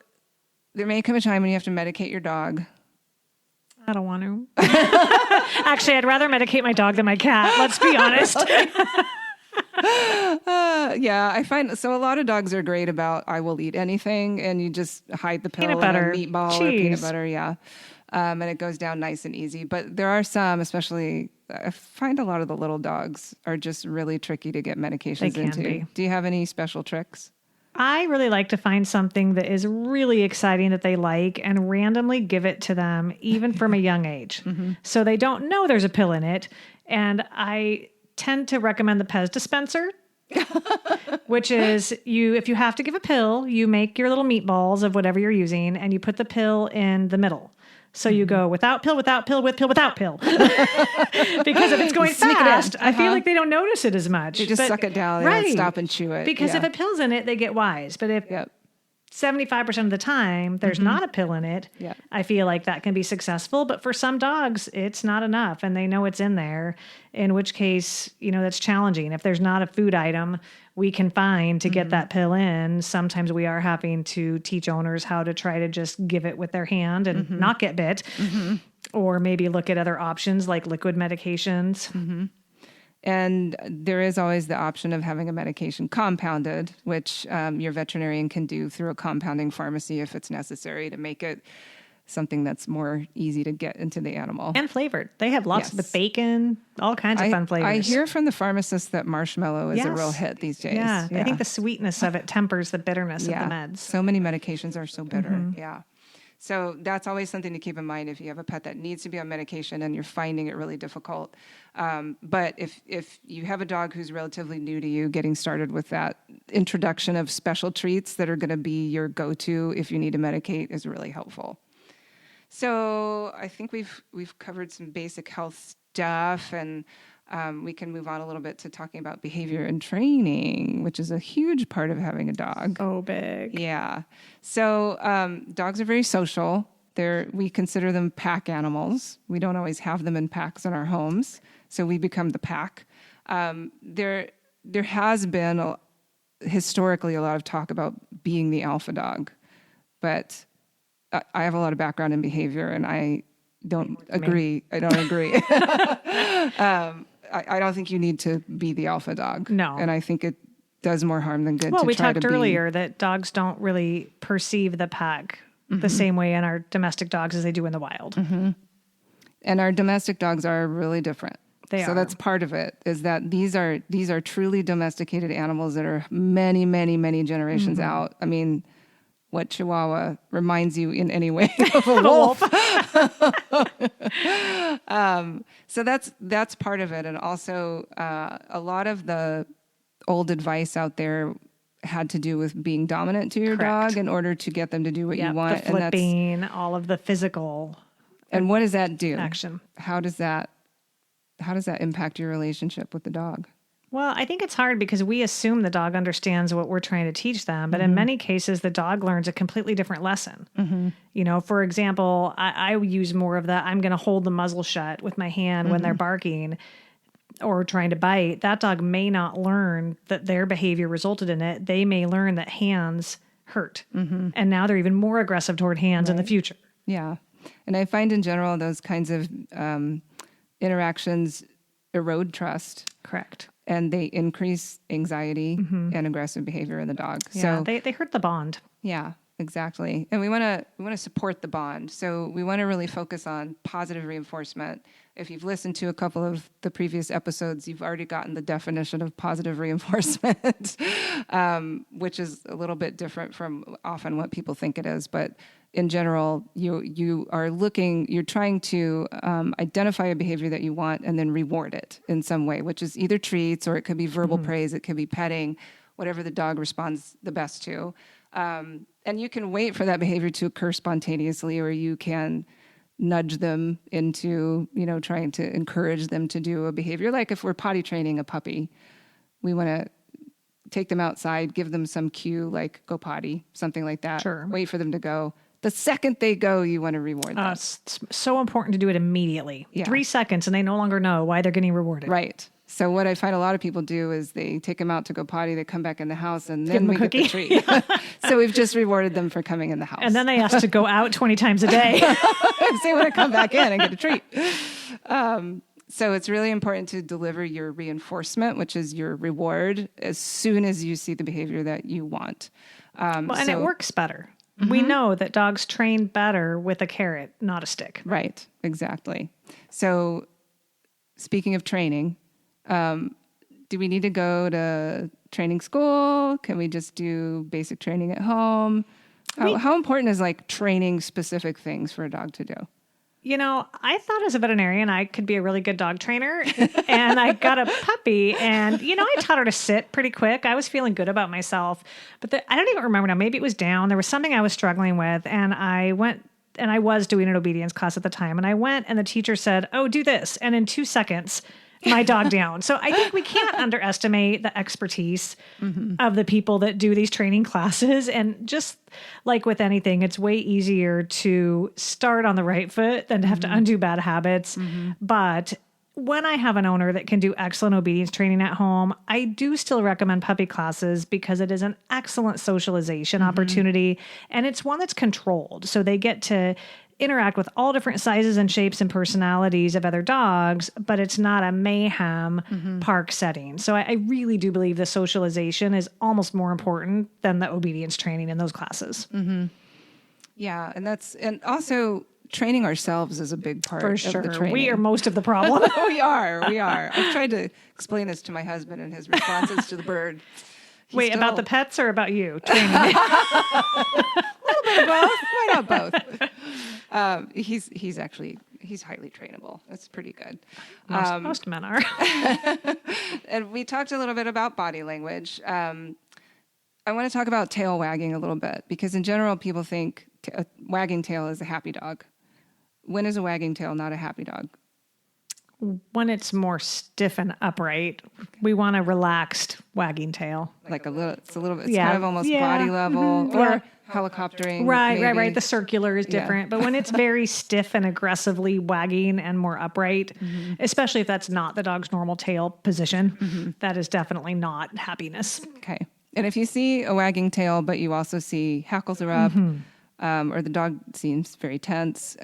there may come a time when you have to medicate your dog. I don't want to. Actually, I'd rather medicate my dog than my cat. Let's be honest. Yeah, I find so a lot of dogs are great about I will eat anything, and you just hide the pill Peanut butter, in a meatball cheese. or peanut butter, and it goes down nice and easy. But there are some, especially I find a lot of the little dogs are just really tricky to get medications into. Do you have any special tricks? I really like to find something that is really exciting that they like and randomly give it to them, even from a young age. So they don't know there's a pill in it. And I tend to recommend the Pez dispenser, which is if you have to give a pill, you make your little meatballs of whatever you're using and you put the pill in the middle. So you go without pill, without pill, with pill, without pill. Because if it's going fast, I feel like they don't notice it as much. They just suck it down. They don't stop and chew it. Because if a pill's in it, they get wise. But if 75% of the time, there's not a pill in it. Yeah. I feel like that can be successful. But for some dogs, it's not enough and they know it's in there, in which case, that's challenging. If there's not a food item we can find to get that pill in, sometimes we are having to teach owners how to try to just give it with their hand and not get bit, or maybe look at other options like liquid medications. And there is always the option of having a medication compounded, which your veterinarian can do through a compounding pharmacy if it's necessary to make it something that's more easy to get into the animal. And flavored. They have lots with bacon, all kinds of fun flavors. I hear from the pharmacist that marshmallow is a real hit these days. Yeah, I think the sweetness of it tempers the bitterness of the meds. So many medications are so bitter. Yeah. So that's always something to keep in mind if you have a pet that needs to be on medication and you're finding it really difficult. But if you have a dog who's relatively new to you, getting started with that introduction of special treats that are going to be your go-to if you need to medicate is really helpful. So I think we've covered some basic health stuff, and we can move on a little bit to talking about behavior and training, which is a huge part of having a dog. Oh, big. Yeah. So dogs are very social. We consider them pack animals. We don't always have them in packs in our homes, so we become the pack. There has been historically a lot of talk about being the alpha dog, but I have a lot of background in behavior, and I don't agree. I don't agree. I don't think you need to be the alpha dog. No. And I think it does more harm than good. Well, we talked earlier that dogs don't really perceive the pack the same way in our domestic dogs as they do in the wild. And our domestic dogs are really different. So that's part of it, is that these are truly domesticated animals that are many, many, many generations out. I mean, what Chihuahua reminds you in any way of a wolf. So that's part of it. And also a lot of the old advice out there had to do with being dominant to your dog in order to get them to do what you want. The flipping, all of the physical. And what does that do? Action. How does that impact your relationship with the dog? Well, I think it's hard because we assume the dog understands what we're trying to teach them. But in many cases, the dog learns a completely different lesson. For example, I use more of the, I'm going to hold the muzzle shut with my hand when they're barking or trying to bite. That dog may not learn that their behavior resulted in it. They may learn that hands hurt. And now they're even more aggressive toward hands in the future. Yeah. And I find in general, those kinds of interactions erode trust. Correct. And they increase anxiety and aggressive behavior in the dog. Yeah, so they hurt the bond. Yeah, exactly. And we want to support the bond. So we want to really focus on positive reinforcement. If you've listened to a couple of the previous episodes, you've already gotten the definition of positive reinforcement, which is a little bit different from often what people think it is. But in general, you're trying to identify a behavior that you want and then reward it in some way, which is either treats, or it could be verbal praise, it could be petting, whatever the dog responds the best to. And you can wait for that behavior to occur spontaneously, or you can nudge them into, trying to encourage them to do a behavior. Like if we're potty training a puppy, we want to take them outside, give them some cue, like go potty, something like that. Sure. Wait for them to go. The second they go, you want to reward them. It's so important to do it immediately. Yeah. 3 seconds, and they no longer know why they're getting rewarded. Right. So what I find a lot of people do is they take them out to go potty, they come back in the house, and then we get the treat. So we've just rewarded them for coming in the house. And then they ask to go out 20 times a day. So they want to come back in and get a treat. So it's really important to deliver your reinforcement, which is your reward, as soon as you see the behavior that you want. And it works better. We know that dogs train better with a carrot, not a stick. Right, exactly. So speaking of training, do we need to go to training school? Can we just do basic training at home? How important is training specific things for a dog to do? I thought as a veterinarian, I could be a really good dog trainer. And I got a puppy and, I taught her to sit pretty quick. I was feeling good about myself, but I don't even remember now. Maybe it was down. There was something I was struggling with. And I went, and I was doing an obedience class at the time. And I went and the teacher said, "Oh, do this." And in 2 seconds, my dog down. So I think we can't underestimate the expertise of the people that do these training classes. And just like with anything, it's way easier to start on the right foot than to have to undo bad habits. But when I have an owner that can do excellent obedience training at home, I do still recommend puppy classes because it is an excellent socialization opportunity, and it's one that's controlled. So they get to interact with all different sizes and shapes and personalities of other dogs, but it's not a mayhem park setting. So I really do believe the socialization is almost more important than the obedience training in those classes. Yeah, and also training ourselves is a big part For of sure. the training. We are most of the problem. We are. I've tried to explain this to my husband and his responses to the bird. Wait, about the pets or about you training? A little bit of both. Why not both? He's highly trainable. That's pretty good. Most men are. And we talked a little bit about body language. I want to talk about tail wagging a little bit because in general, people think a wagging tail is a happy dog. When is a wagging tail not a happy dog? When it's more stiff and upright, we want a relaxed wagging tail. Like it's kind of almost body level or helicoptering. Right. The circular is different. But when it's very stiff and aggressively wagging and more upright, especially if that's not the dog's normal tail position, that is definitely not happiness. Okay. And if you see a wagging tail, but you also see hackles are up, or the dog seems very tense,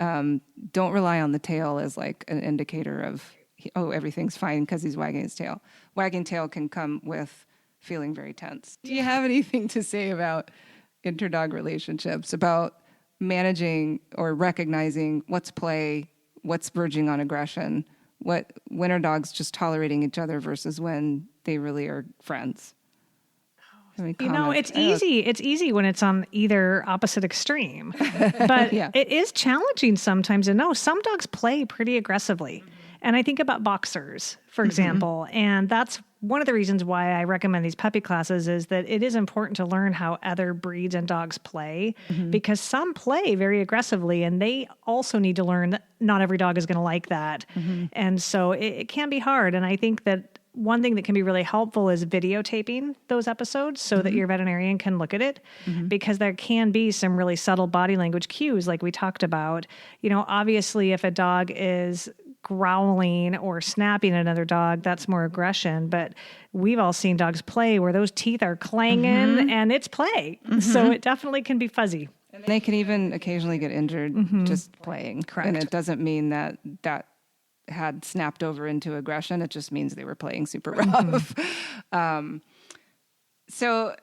don't rely on the tail as like an indicator of, everything's fine because he's wagging his tail. Wagging tail can come with feeling very tense. Do you have anything to say about interdog relationships, about managing or recognizing what's play, what's verging on aggression, when are dogs just tolerating each other versus when they really are friends? It's easy. It's easy when it's on either opposite extreme, but it is challenging sometimes to know. Some dogs play pretty aggressively. And I think about boxers, for example, and that's one of the reasons why I recommend these puppy classes is that it is important to learn how other breeds and dogs play because some play very aggressively and they also need to learn that not every dog is going to like that. And so it can be hard. And I think that one thing that can be really helpful is videotaping those episodes so that your veterinarian can look at it because there can be some really subtle body language cues like we talked about. Obviously if a dog is growling or snapping at another dog, that's more aggression. But we've all seen dogs play where those teeth are clanging and it's play. So it definitely can be fuzzy. And they can even occasionally get injured just playing. Correct. And it doesn't mean that had snapped over into aggression. It just means they were playing super rough. So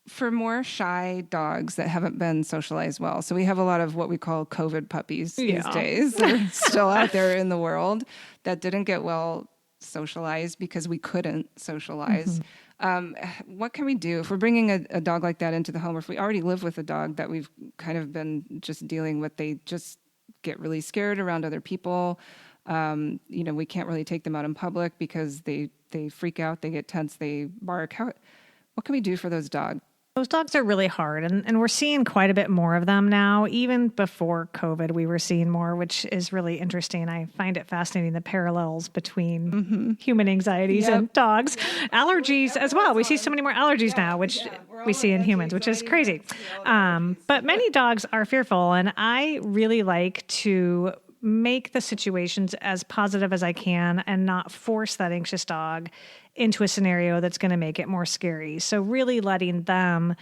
for more shy dogs that haven't been socialized well, so we have a lot of what we call COVID puppies these days that are still out there in the world that didn't get well socialized because we couldn't socialize. What can we do if we're bringing a dog like that into the home, or if we already live with a dog that we've kind of been just dealing with, they just get really scared around other people. We can't really take them out in public because they freak out, they get tense, they bark. What can we do for those dogs? Those dogs are really hard, and we're seeing quite a bit more of them now. Even before COVID, we were seeing more, which is really interesting. I find it fascinating, the parallels between human anxieties and dogs. Allergies as well. We see so many more allergies now, which we see in humans, which is crazy. But many dogs are fearful, and I really like to make the situations as positive as I can and not force that anxious dog into a scenario that's going to make it more scary. So really letting them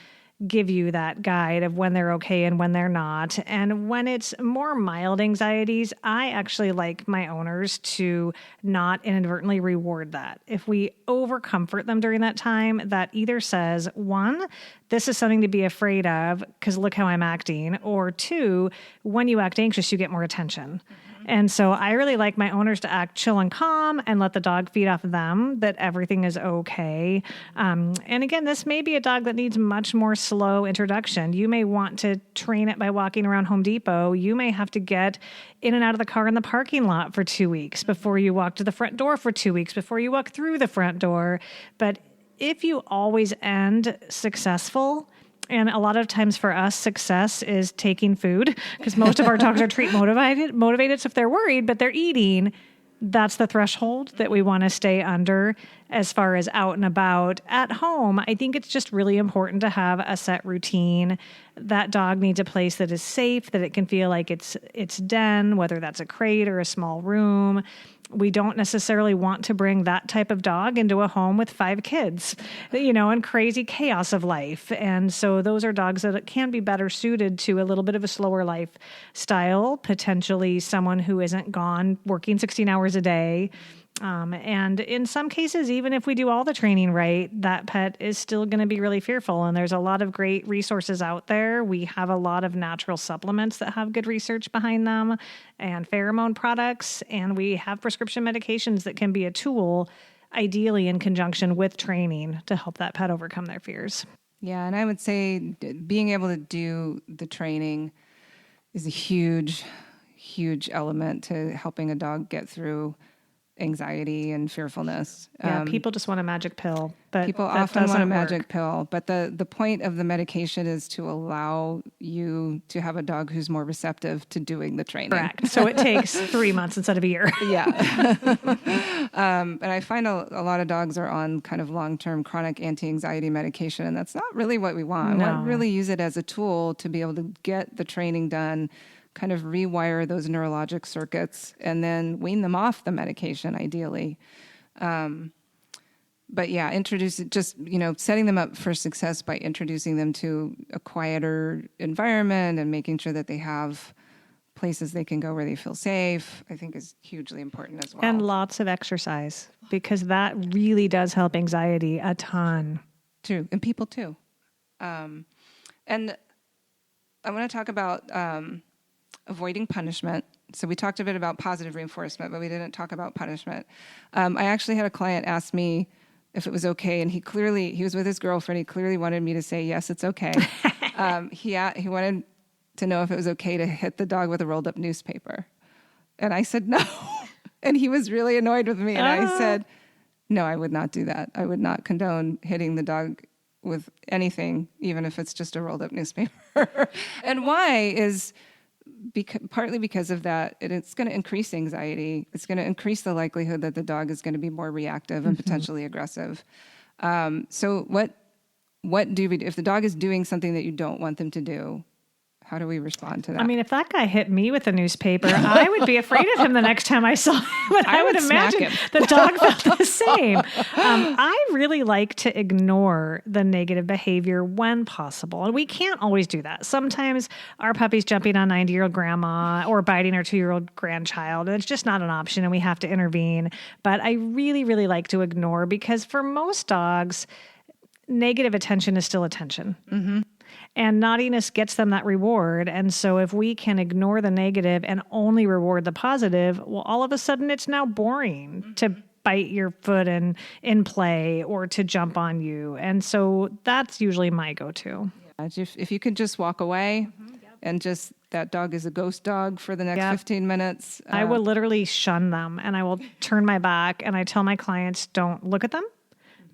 give you that guide of when they're okay and when they're not. And when it's more mild anxieties, I actually like my owners to not inadvertently reward that. If we overcomfort them during that time, that either says, one, this is something to be afraid of because look how I'm acting, or two, when you act anxious, you get more attention. And so I really like my owners to act chill and calm and let the dog feed off of them, that everything is okay. And again, this may be a dog that needs much more slow introduction. You may want to train it by walking around Home Depot. You may have to get in and out of the car in the parking lot for 2 weeks before you walk to the front door for 2 weeks, before you walk through the front door. But if you always end successful, and a lot of times for us, success is taking food because most of our dogs are treat motivated. So if they're worried, but they're eating, that's the threshold that we want to stay under. As far as out and about at home, I think it's just really important to have a set routine. That dog needs a place that is safe, that it can feel like it's den, whether that's a crate or a small room. We don't necessarily want to bring that type of dog into a home with 5 kids, and crazy chaos of life. And so those are dogs that can be better suited to a little bit of a slower lifestyle, potentially someone who isn't gone working 16 hours a day. And in some cases, even if we do all the training right, that pet is still going to be really fearful. And there's a lot of great resources out there. We have a lot of natural supplements that have good research behind them and pheromone products. And we have prescription medications that can be a tool, ideally in conjunction with training, to help that pet overcome their fears. Yeah. And I would say being able to do the training is a huge, huge element to helping a dog get through anxiety and fearfulness. Yeah, people just want a magic pill, but people often want a magic pill. But the point of the medication is to allow you to have a dog who's more receptive to doing the training. Correct. So it takes 3 months instead of a year. Yeah. And I find a lot of dogs are on kind of long-term chronic anti-anxiety medication, and that's not really what we want. No. We want to really use it as a tool to be able to get the training done, kind of rewire those neurologic circuits, and then wean them off the medication, ideally. But yeah, setting them up for success by introducing them to a quieter environment and making sure that they have places they can go where they feel safe, I think is hugely important as well. And lots of exercise, because that really does help anxiety a ton. True. And people too. And I want to talk about avoiding punishment. So we talked a bit about positive reinforcement, but we didn't talk about punishment. I actually had a client ask me if it was okay, and he was with his girlfriend. He clearly wanted me to say, yes, it's okay. He wanted to know if it was okay to hit the dog with a rolled up newspaper. And I said, no. And he was really annoyed with me. And I said, no, I would not do that. I would not condone hitting the dog with anything, even if it's just a rolled up newspaper. And why is partly because of that, it's going to increase anxiety. It's going to increase the likelihood that the dog is going to be more reactive and potentially aggressive. So what do we do? If the dog is doing something that you don't want them to do, how do we respond to that? I mean, if that guy hit me with a newspaper, I would be afraid of him the next time I saw him. But I would imagine the dog felt the same. I really like to ignore the negative behavior when possible. And we can't always do that. Sometimes our puppy's jumping on 90-year-old grandma or biting our 2-year-old grandchild. And it's just not an option, and we have to intervene. But I really, really like to ignore, because for most dogs, negative attention is still attention. Mm-hmm. And naughtiness gets them that reward. And so if we can ignore the negative and only reward the positive, well, all of a sudden it's now boring to bite your foot in play or to jump on you. And so that's usually my go-to. Yeah, if you could just walk away and just, that dog is a ghost dog for the next 15 minutes. I will literally shun them, and I will turn my back, and I tell my clients, don't look at them,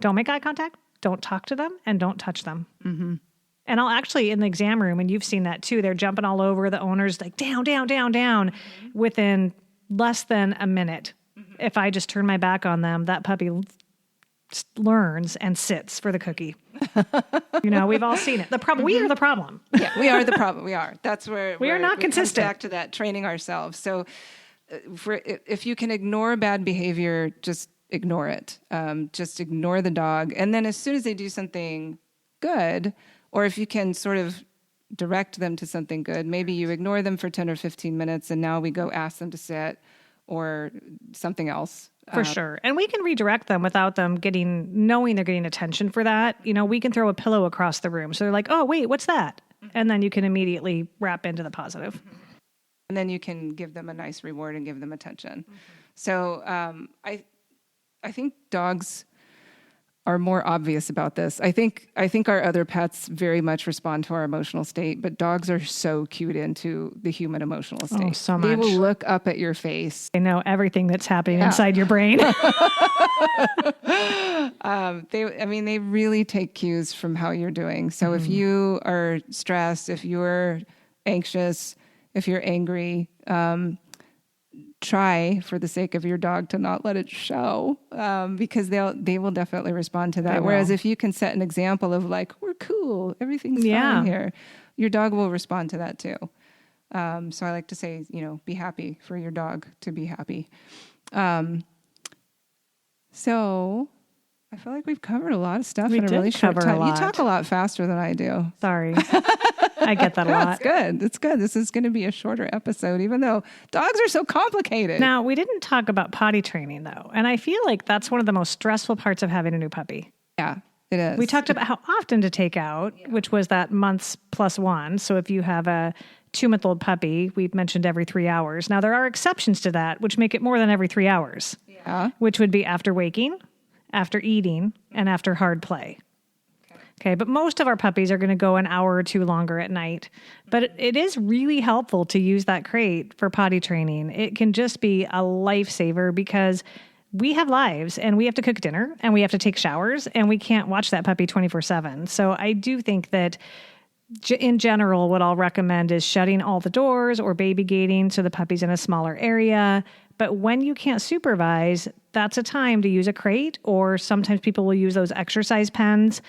don't make eye contact, don't talk to them, and don't touch them. Mm-hmm. And I'll actually, in the exam room, and you've seen that too, they're jumping all over. The owner's like, down, down, down, down. Mm-hmm. Within less than a minute, if I just turn my back on them, that puppy learns and sits for the cookie. We've all seen it. The problem, we are the problem. Yeah, we are the problem. We are. That's where we are not consistent. Back to that, training ourselves. So if you can ignore bad behavior, just ignore it. Just ignore the dog. And then as soon as they do something good, or if you can sort of direct them to something good, maybe you ignore them for 10 or 15 minutes, and now we go ask them to sit or something else. For sure. And we can redirect them without them knowing they're getting attention for that. We can throw a pillow across the room. So they're like, oh, wait, what's that? And then you can immediately wrap into the positive. And then you can give them a nice reward and give them attention. Mm-hmm. So I think dogs are more obvious about this. I think our other pets very much respond to our emotional state, but dogs are so cued into the human emotional state. Oh, so much. They will look up at your face. They know everything that's happening inside your brain. They really take cues from how you're doing. So if you are stressed, if you're anxious, if you're angry, try, for the sake of your dog, to not let it show, because they will definitely respond to that. Whereas if you can set an example of like, we're cool, everything's fine here, your dog will respond to that too. So I like to say, be happy for your dog to be happy. So I feel like we've covered a lot of stuff in a really short time. You talk a lot faster than I do. Sorry. I get that a lot. It's good. It's good. This is going to be a shorter episode, even though dogs are so complicated. Now, we didn't talk about potty training, though. And I feel like that's one of the most stressful parts of having a new puppy. Yeah, it is. We talked about how often to take out, which was that months +1. So if you have a 2-month-old puppy, we've mentioned every 3 hours. Now, there are exceptions to that, which make it more than every 3 hours, which would be after waking, after eating, and after hard play. Okay, but most of our puppies are going to go an hour or two longer at night. But it is really helpful to use that crate for potty training. It can just be a lifesaver because we have lives and we have to cook dinner and we have to take showers and we can't watch that puppy 24/7. So I do think that in general, what I'll recommend is shutting all the doors or baby gating so the puppy's in a smaller area. But when you can't supervise, that's a time to use a crate, or sometimes people will use those exercise pens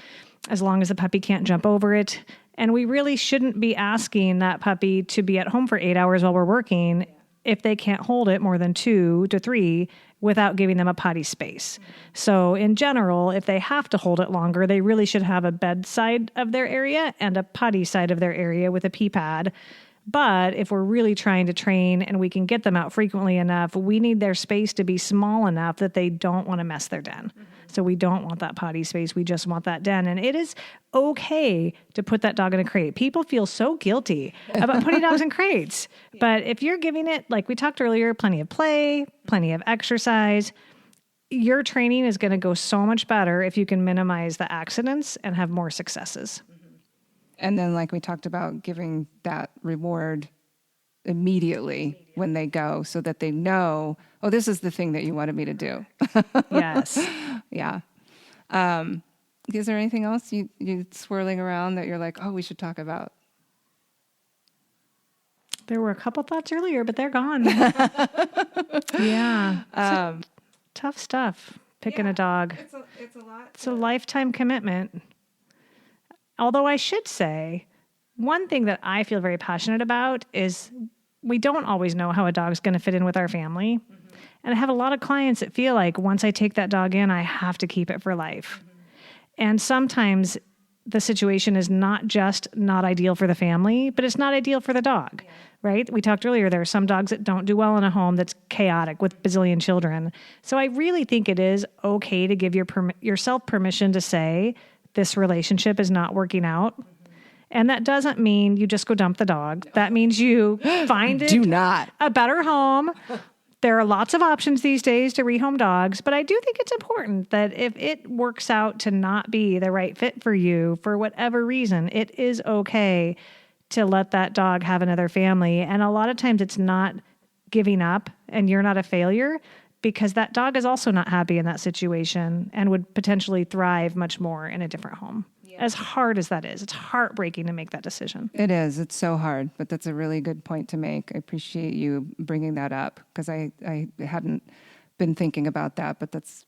as long as the puppy can't jump over it. And we really shouldn't be asking that puppy to be at home for 8 hours while we're working if they can't hold it more than 2 to 3 without giving them a potty space. So in general, if they have to hold it longer, they really should have a bed side of their area and a potty side of their area with a pee pad. But if we're really trying to train and we can get them out frequently enough, we need their space to be small enough that they don't want to mess their den. So we don't want that potty space. We just want that den. And it is okay to put that dog in a crate. People feel so guilty about putting dogs in crates. But if you're giving it, like we talked earlier, plenty of play, plenty of exercise, your training is going to go so much better if you can minimize the accidents and have more successes. And then, like we talked about, giving that reward immediately when they go so that they know, oh, this is the thing that you wanted me to do. Yes. Yeah. Is there anything else you swirling around that you're like, oh, we should talk about? There were a couple thoughts earlier, but they're gone. Yeah. Tough stuff, picking a dog. It's a lot. It's a lifetime commitment. Although I should say, one thing that I feel very passionate about is we don't always know how a dog's going to fit in with our family. Mm-hmm. And I have a lot of clients that feel like once I take that dog in, I have to keep it for life. Mm-hmm. And sometimes the situation is not just not ideal for the family, but it's not ideal for the dog, right? We talked earlier, there are some dogs that don't do well in a home that's chaotic with bazillion children. So I really think it is okay to give yourself permission to say, this relationship is not working out. Mm-hmm. And that doesn't mean you just go dump the dog. That means you find a better home. There are lots of options these days to rehome dogs, but I do think it's important that if it works out to not be the right fit for you for whatever reason, it is okay to let that dog have another family. And a lot of times it's not giving up and you're not a failure, because that dog is also not happy in that situation and would potentially thrive much more in a different home. Yeah. As hard as that is, it's heartbreaking to make that decision. It is. It's so hard, but that's a really good point to make. I appreciate you bringing that up because I hadn't been thinking about that, but that's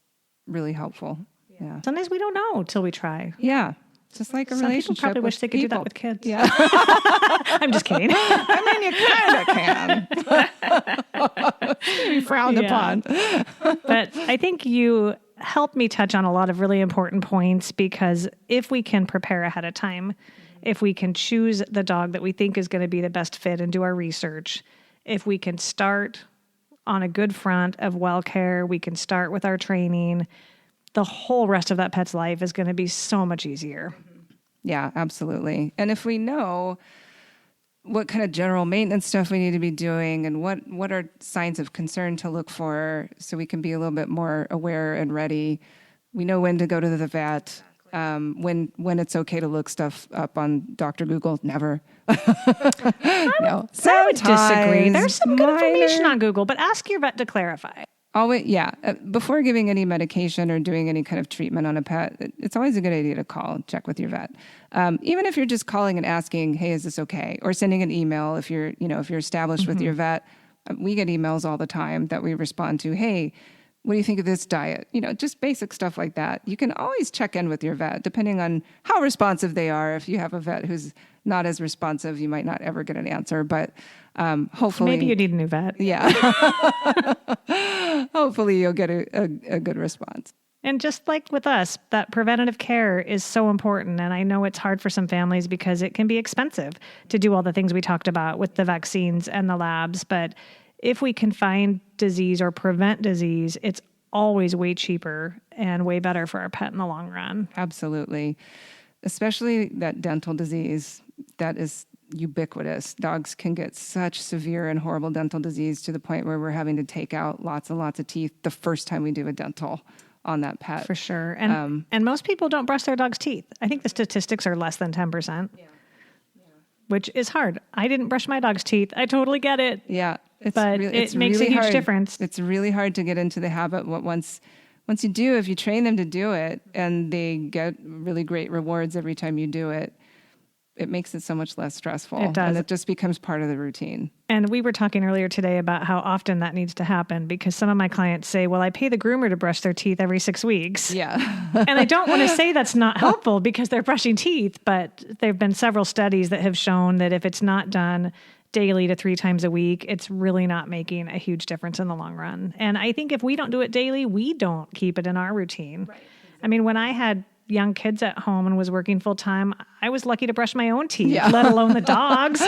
really helpful. Yeah. Sometimes we don't know till we try. Yeah. Just like a relationship. Some people probably wish they could do that with kids. Yeah. I'm just kidding. I mean, you kind of can. Frowned upon. But I think you helped me touch on a lot of really important points, because if we can prepare ahead of time, if we can choose the dog that we think is going to be the best fit and do our research, if we can start on a good front of well care, we can start with our training, the whole rest of that pet's life is going to be so much easier. Yeah, absolutely. And if we know what kind of general maintenance stuff we need to be doing and what are signs of concern to look for so we can be a little bit more aware and ready, we know when to go to the vet, when it's okay to look stuff up on Dr. Google. Never. No. I would disagree. There's some good information on Google, but ask your vet to clarify. Always, yeah. Before giving any medication or doing any kind of treatment on a pet, it's always a good idea to check with your vet. Even if you're just calling and asking, "Hey, is this okay?" or sending an email if you're established with your vet. We get emails all the time that we respond to. Hey, what do you think of this diet? Just basic stuff like that. You can always check in with your vet, depending on how responsive they are. If you have a vet who's not as responsive, you might not ever get an answer, but hopefully... Maybe you need a new vet. Yeah. Hopefully you'll get a good response. And just like with us, that preventative care is so important. And I know it's hard for some families because it can be expensive to do all the things we talked about with the vaccines and the labs. But if we can find disease or prevent disease, it's always way cheaper and way better for our pet in the long run. Absolutely. Especially that dental disease that is ubiquitous. Dogs can get such severe and horrible dental disease to the point where we're having to take out lots and lots of teeth the first time we do a dental on that pet. For sure. And most people don't brush their dog's teeth. I think the statistics are less than 10%, which is hard. I didn't brush my dog's teeth. I totally get it. Yeah. It makes a huge difference. It's really hard to get into the habit. Once you do, if you train them to do it and they get really great rewards every time you do it, it makes it so much less stressful. It does. And it just becomes part of the routine. And we were talking earlier today about how often that needs to happen because some of my clients say, well, I pay the groomer to brush their teeth every 6 weeks. Yeah. And I don't want to say that's not helpful because they're brushing teeth, but there have been several studies that have shown that if it's not done daily to 3 times a week, it's really not making a huge difference in the long run. And I think if we don't do it daily, we don't keep it in our routine. Right. I mean, when I had young kids at home and was working full time, I was lucky to brush my own teeth, let alone the dogs.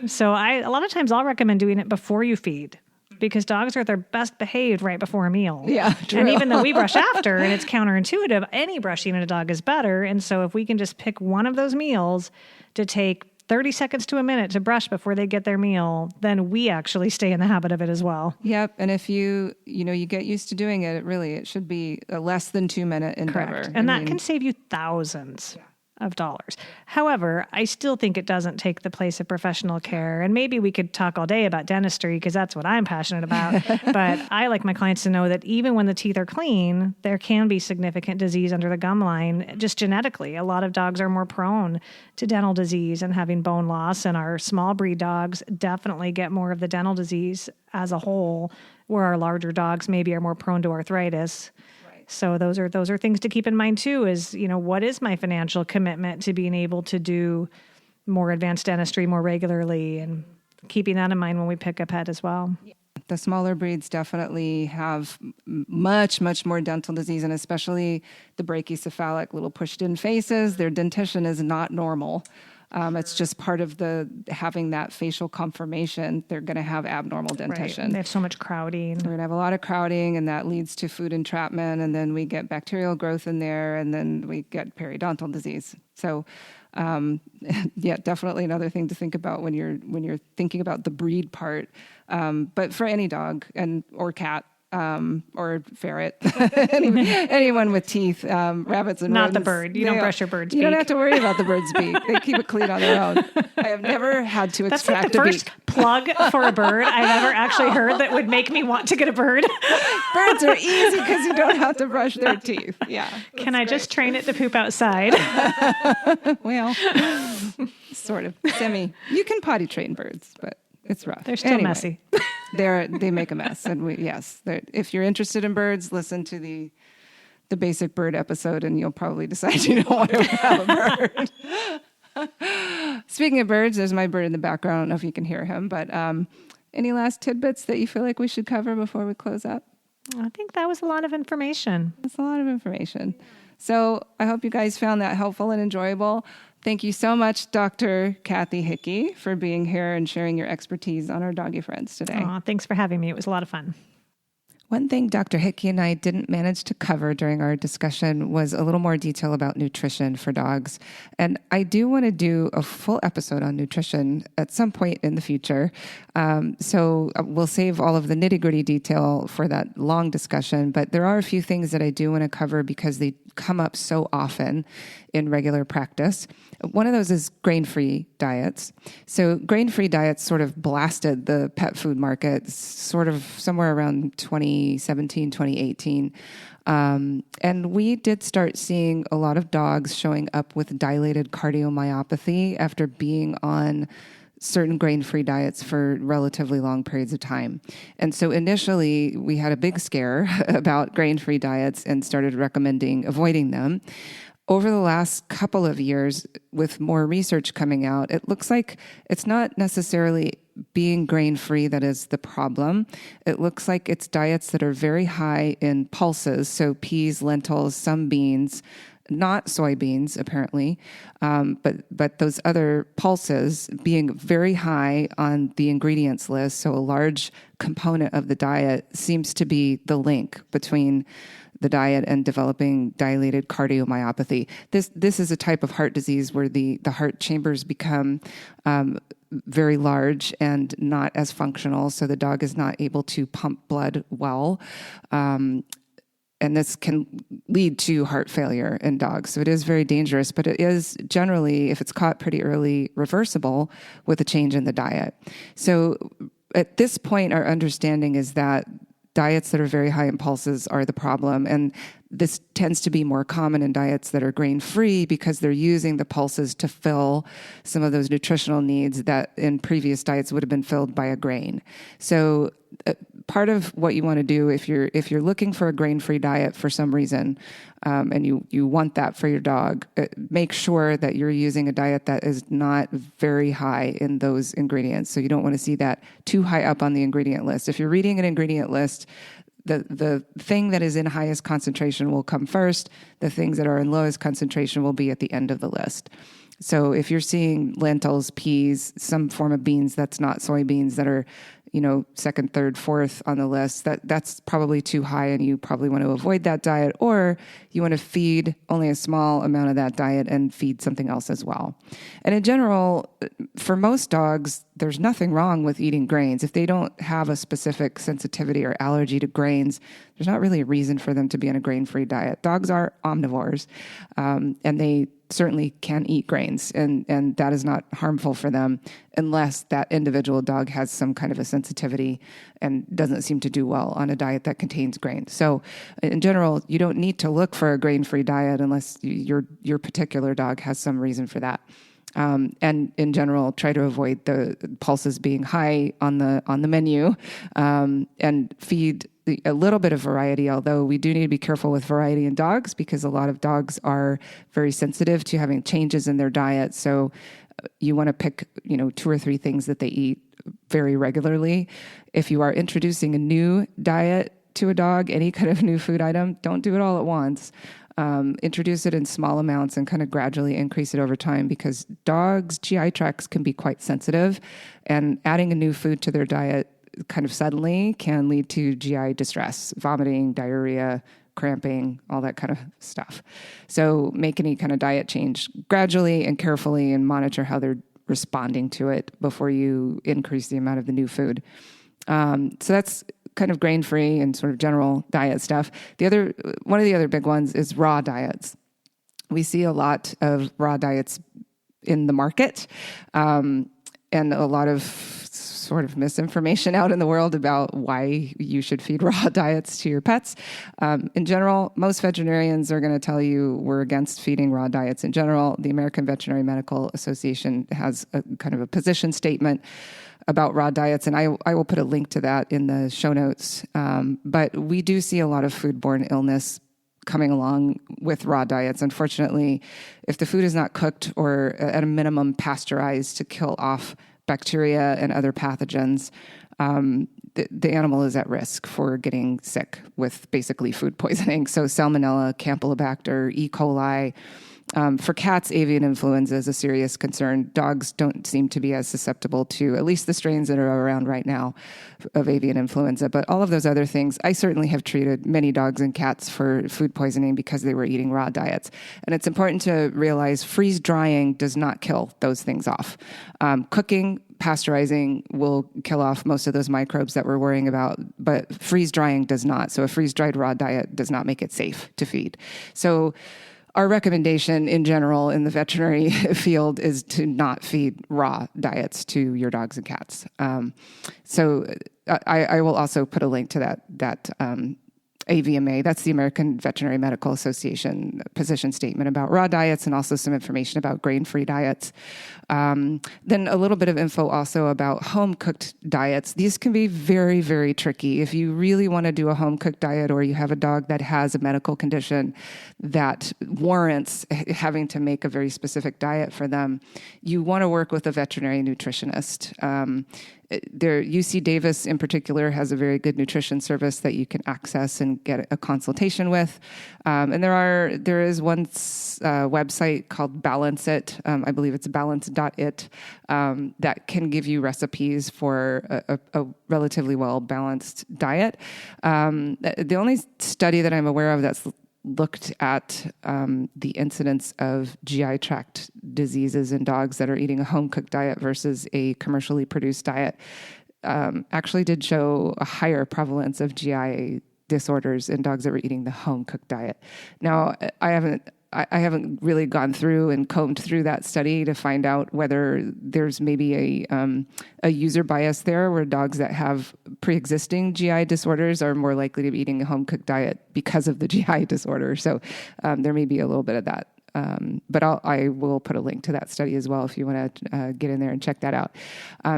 So a lot of times I'll recommend doing it before you feed because dogs are their best behaved right before a meal. Yeah, true. And even though we brush after and it's counterintuitive, any brushing in a dog is better. And so if we can just pick one of those meals to take 30 seconds to a minute to brush before they get their meal, then we actually stay in the habit of it as well. Yep. And if you get used to doing it, it should be a less than 2-minute endeavor. Correct. And that can save you thousands of dollars. However, I still think it doesn't take the place of professional care. And maybe we could talk all day about dentistry because that's what I'm passionate about. But I like my clients to know that even when the teeth are clean, there can be significant disease under the gum line, just genetically. A lot of dogs are more prone to dental disease and having bone loss. And our small breed dogs definitely get more of the dental disease as a whole, where our larger dogs maybe are more prone to arthritis. So those are things to keep in mind too, is, what is my financial commitment to being able to do more advanced dentistry more regularly and keeping that in mind when we pick a pet as well. The smaller breeds definitely have much, much more dental disease, and especially the brachycephalic little pushed in faces. Their dentition is not normal. It's just part of having that facial conformation. They're going to have abnormal dentition. Right. They have so much crowding. We're going to have a lot of crowding, and that leads to food entrapment, and then we get bacterial growth in there, and then we get periodontal disease. So, definitely another thing to think about when you're thinking about the breed part. But for any dog or cat, or ferret, anyone with teeth, rabbits and not rodents, the bird. You don't brush your bird's beak. You don't have to worry about the bird's beak. They keep it clean on their own. I have never had to extract a beak. That's like the first plug for a bird I've ever actually heard that would make me want to get a bird. Birds are easy because you don't have to brush their teeth. Yeah. Can I just train it to poop outside? Well, sort of. You can potty train birds, but it's rough. They're still messy. They make a mess. And if you're interested in birds, listen to the basic bird episode and you'll probably decide you don't want to have a bird. Speaking of birds, there's my bird in the background. I don't know if you can hear him, but any last tidbits that you feel like we should cover before we close up? I think that was a lot of information. That's a lot of information. So I hope you guys found that helpful and enjoyable. Thank you so much, Dr. Kathy Hickey, for being here and sharing your expertise on our doggy friends today. Thanks for having me. It was a lot of fun. One thing Dr. Hickey and I didn't manage to cover during our discussion was a little more detail about nutrition for dogs. And I do want to do a full episode on nutrition at some point in the future. So we'll save all of the nitty-gritty detail for that long discussion. But there are a few things that I do want to cover because they come up so often in regular practice. One of those is grain-free diets. So grain-free diets sort of blasted the pet food market sort of somewhere around 2017, 2018. And we did start seeing a lot of dogs showing up with dilated cardiomyopathy after being on certain grain-free diets for relatively long periods of time. And so initially we had a big scare about grain-free diets and started recommending avoiding them. Over the last couple of years, with more research coming out, it looks like it's not necessarily being grain-free that is the problem. It looks like it's diets that are very high in pulses, so peas, lentils, some beans, not soybeans, apparently, but those other pulses being very high on the ingredients list. So a large component of the diet seems to be the link between the diet and developing dilated cardiomyopathy. This is a type of heart disease where the heart chambers become very large and not as functional, so the dog is not able to pump blood well. And this can lead to heart failure in dogs. So it is very dangerous, but it is generally, if it's caught pretty early, reversible with a change in the diet. So at this point, our understanding is that diets that are very high in pulses are the problem. And this tends to be more common in diets that are grain-free because they're using the pulses to fill some of those nutritional needs that in previous diets would have been filled by a grain. So part of what you want to do if you're looking for a grain-free diet for some reason, and you want that for your dog, make sure that you're using a diet that is not very high in those ingredients. So you don't want to see that too high up on the ingredient list. If you're reading an ingredient list, the thing that is in highest concentration will come first. The things that are in lowest concentration will be at the end of the list. So if you're seeing lentils, peas, some form of beans that's not soybeans that are, second, third, fourth on the list, that's probably too high and you probably want to avoid that diet, or you want to feed only a small amount of that diet and feed something else as well. And in general, for most dogs, there's nothing wrong with eating grains. If they don't have a specific sensitivity or allergy to grains, there's not really a reason for them to be on a grain-free diet. Dogs are omnivores, and they certainly can eat grains, and that is not harmful for them unless that individual dog has some kind of a sensitivity and doesn't seem to do well on a diet that contains grains. So in general, you don't need to look for a grain-free diet unless your particular dog has some reason for that. And in general, try to avoid the pulses being high on the menu, and feed a little bit of variety, although we do need to be careful with variety in dogs because a lot of dogs are very sensitive to having changes in their diet. So you want to pick, 2 or 3 things that they eat very regularly. If you are introducing a new diet to a dog, any kind of new food item, don't do it all at once. Introduce it in small amounts and kind of gradually increase it over time because dogs' GI tracts can be quite sensitive, and adding a new food to their diet kind of suddenly can lead to GI distress, vomiting, diarrhea, cramping, all that kind of stuff. So make any kind of diet change gradually and carefully and monitor how they're responding to it before you increase the amount of the new food. So that's kind of grain-free and sort of general diet stuff. One of the other big ones is raw diets. We see a lot of raw diets in the market, and a lot of sort of misinformation out in the world about why you should feed raw diets to your pets. In general, most veterinarians are going to tell you we're against feeding raw diets in general. The American Veterinary Medical Association has a kind of a position statement about raw diets, and I will put a link to that in the show notes. But we do see a lot of foodborne illness coming along with raw diets. Unfortunately, if the food is not cooked or at a minimum pasteurized to kill off bacteria and other pathogens, the animal is at risk for getting sick with basically food poisoning. So Salmonella, Campylobacter, E. coli. For cats, avian influenza is a serious concern. Dogs don't seem to be as susceptible to at least the strains that are around right now of avian influenza. But all of those other things, I certainly have treated many dogs and cats for food poisoning because they were eating raw diets. And it's important to realize freeze drying does not kill those things off. Cooking, pasteurizing will kill off most of those microbes that we're worrying about, but freeze drying does not. So a freeze dried raw diet does not make it safe to feed. So our recommendation in general in the veterinary field is to not feed raw diets to your dogs and cats. So I will also put a link to that AVMA, that's the American Veterinary Medical Association position statement about raw diets, and also some information about grain-free diets. Then a little bit of info also about home-cooked diets. These can be very, very tricky. If you really want to do a home-cooked diet, or you have a dog that has a medical condition that warrants having to make a very specific diet for them, you want to work with a veterinary nutritionist. UC Davis in particular has a very good nutrition service that you can access and get a consultation with. And there is one website called Balance It. I believe it's balance.it, that can give you recipes for a relatively well-balanced diet. The only study that I'm aware of that's looked at the incidence of GI tract diseases in dogs that are eating a home-cooked diet versus a commercially produced diet actually did show a higher prevalence of GI disorders in dogs that were eating the home-cooked diet. Now, I haven't really gone through and combed through that study to find out whether there's maybe a user bias there, where dogs that have pre-existing GI disorders are more likely to be eating a home-cooked diet because of the GI disorder. So there may be a little bit of that. But I will put a link to that study as well if you want to get in there and check that out.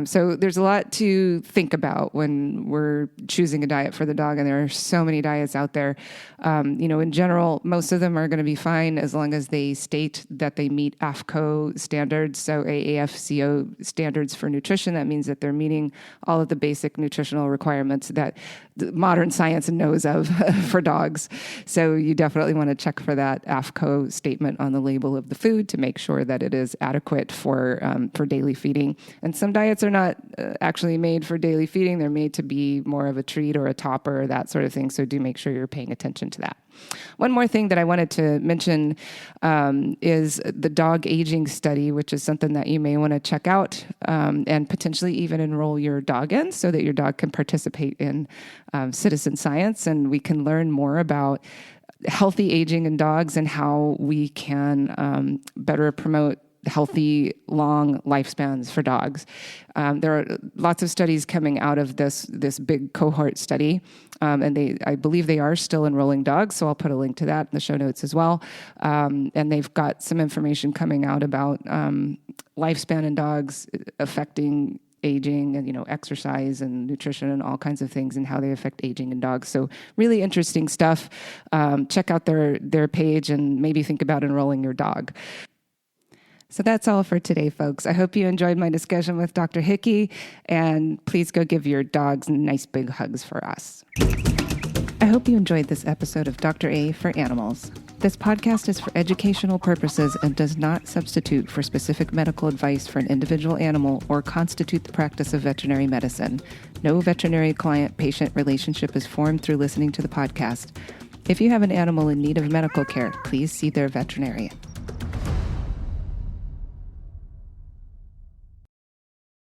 So there's a lot to think about when we're choosing a diet for the dog, and there are so many diets out there. In general, most of them are going to be fine as long as they state that they meet AAFCO standards, so AAFCO standards for nutrition. That means that they're meeting all of the basic nutritional requirements that the modern science knows of for dogs. So you definitely want to check for that AAFCO statement on the label of the food to make sure that it is adequate for daily feeding. And some diets are not actually made for daily feeding. They're made to be more of a treat or a topper, that sort of thing. So do make sure you're paying attention to that. One more thing that I wanted to mention is the dog aging study, which is something that you may want to check out and potentially even enroll your dog in, so that your dog can participate in citizen science, and we can learn more about healthy aging in dogs and how we can better promote healthy, long lifespans for dogs. There are lots of studies coming out of this big cohort study, and I believe they are still enrolling dogs, so I'll put a link to that in the show notes as well. And they've got some information coming out about lifespan in dogs affecting aging, and exercise and nutrition and all kinds of things, and how they affect aging in dogs. So really interesting stuff. Check out their page and maybe think about enrolling your dog. So that's all for today, folks. I hope you enjoyed my discussion with Dr. Hickey, and please go give your dogs nice big hugs for us. I hope you enjoyed this episode of Dr. A for Animals. This podcast is for educational purposes and does not substitute for specific medical advice for an individual animal or constitute the practice of veterinary medicine. No veterinary client-patient relationship is formed through listening to the podcast. If you have an animal in need of medical care, please see their veterinarian.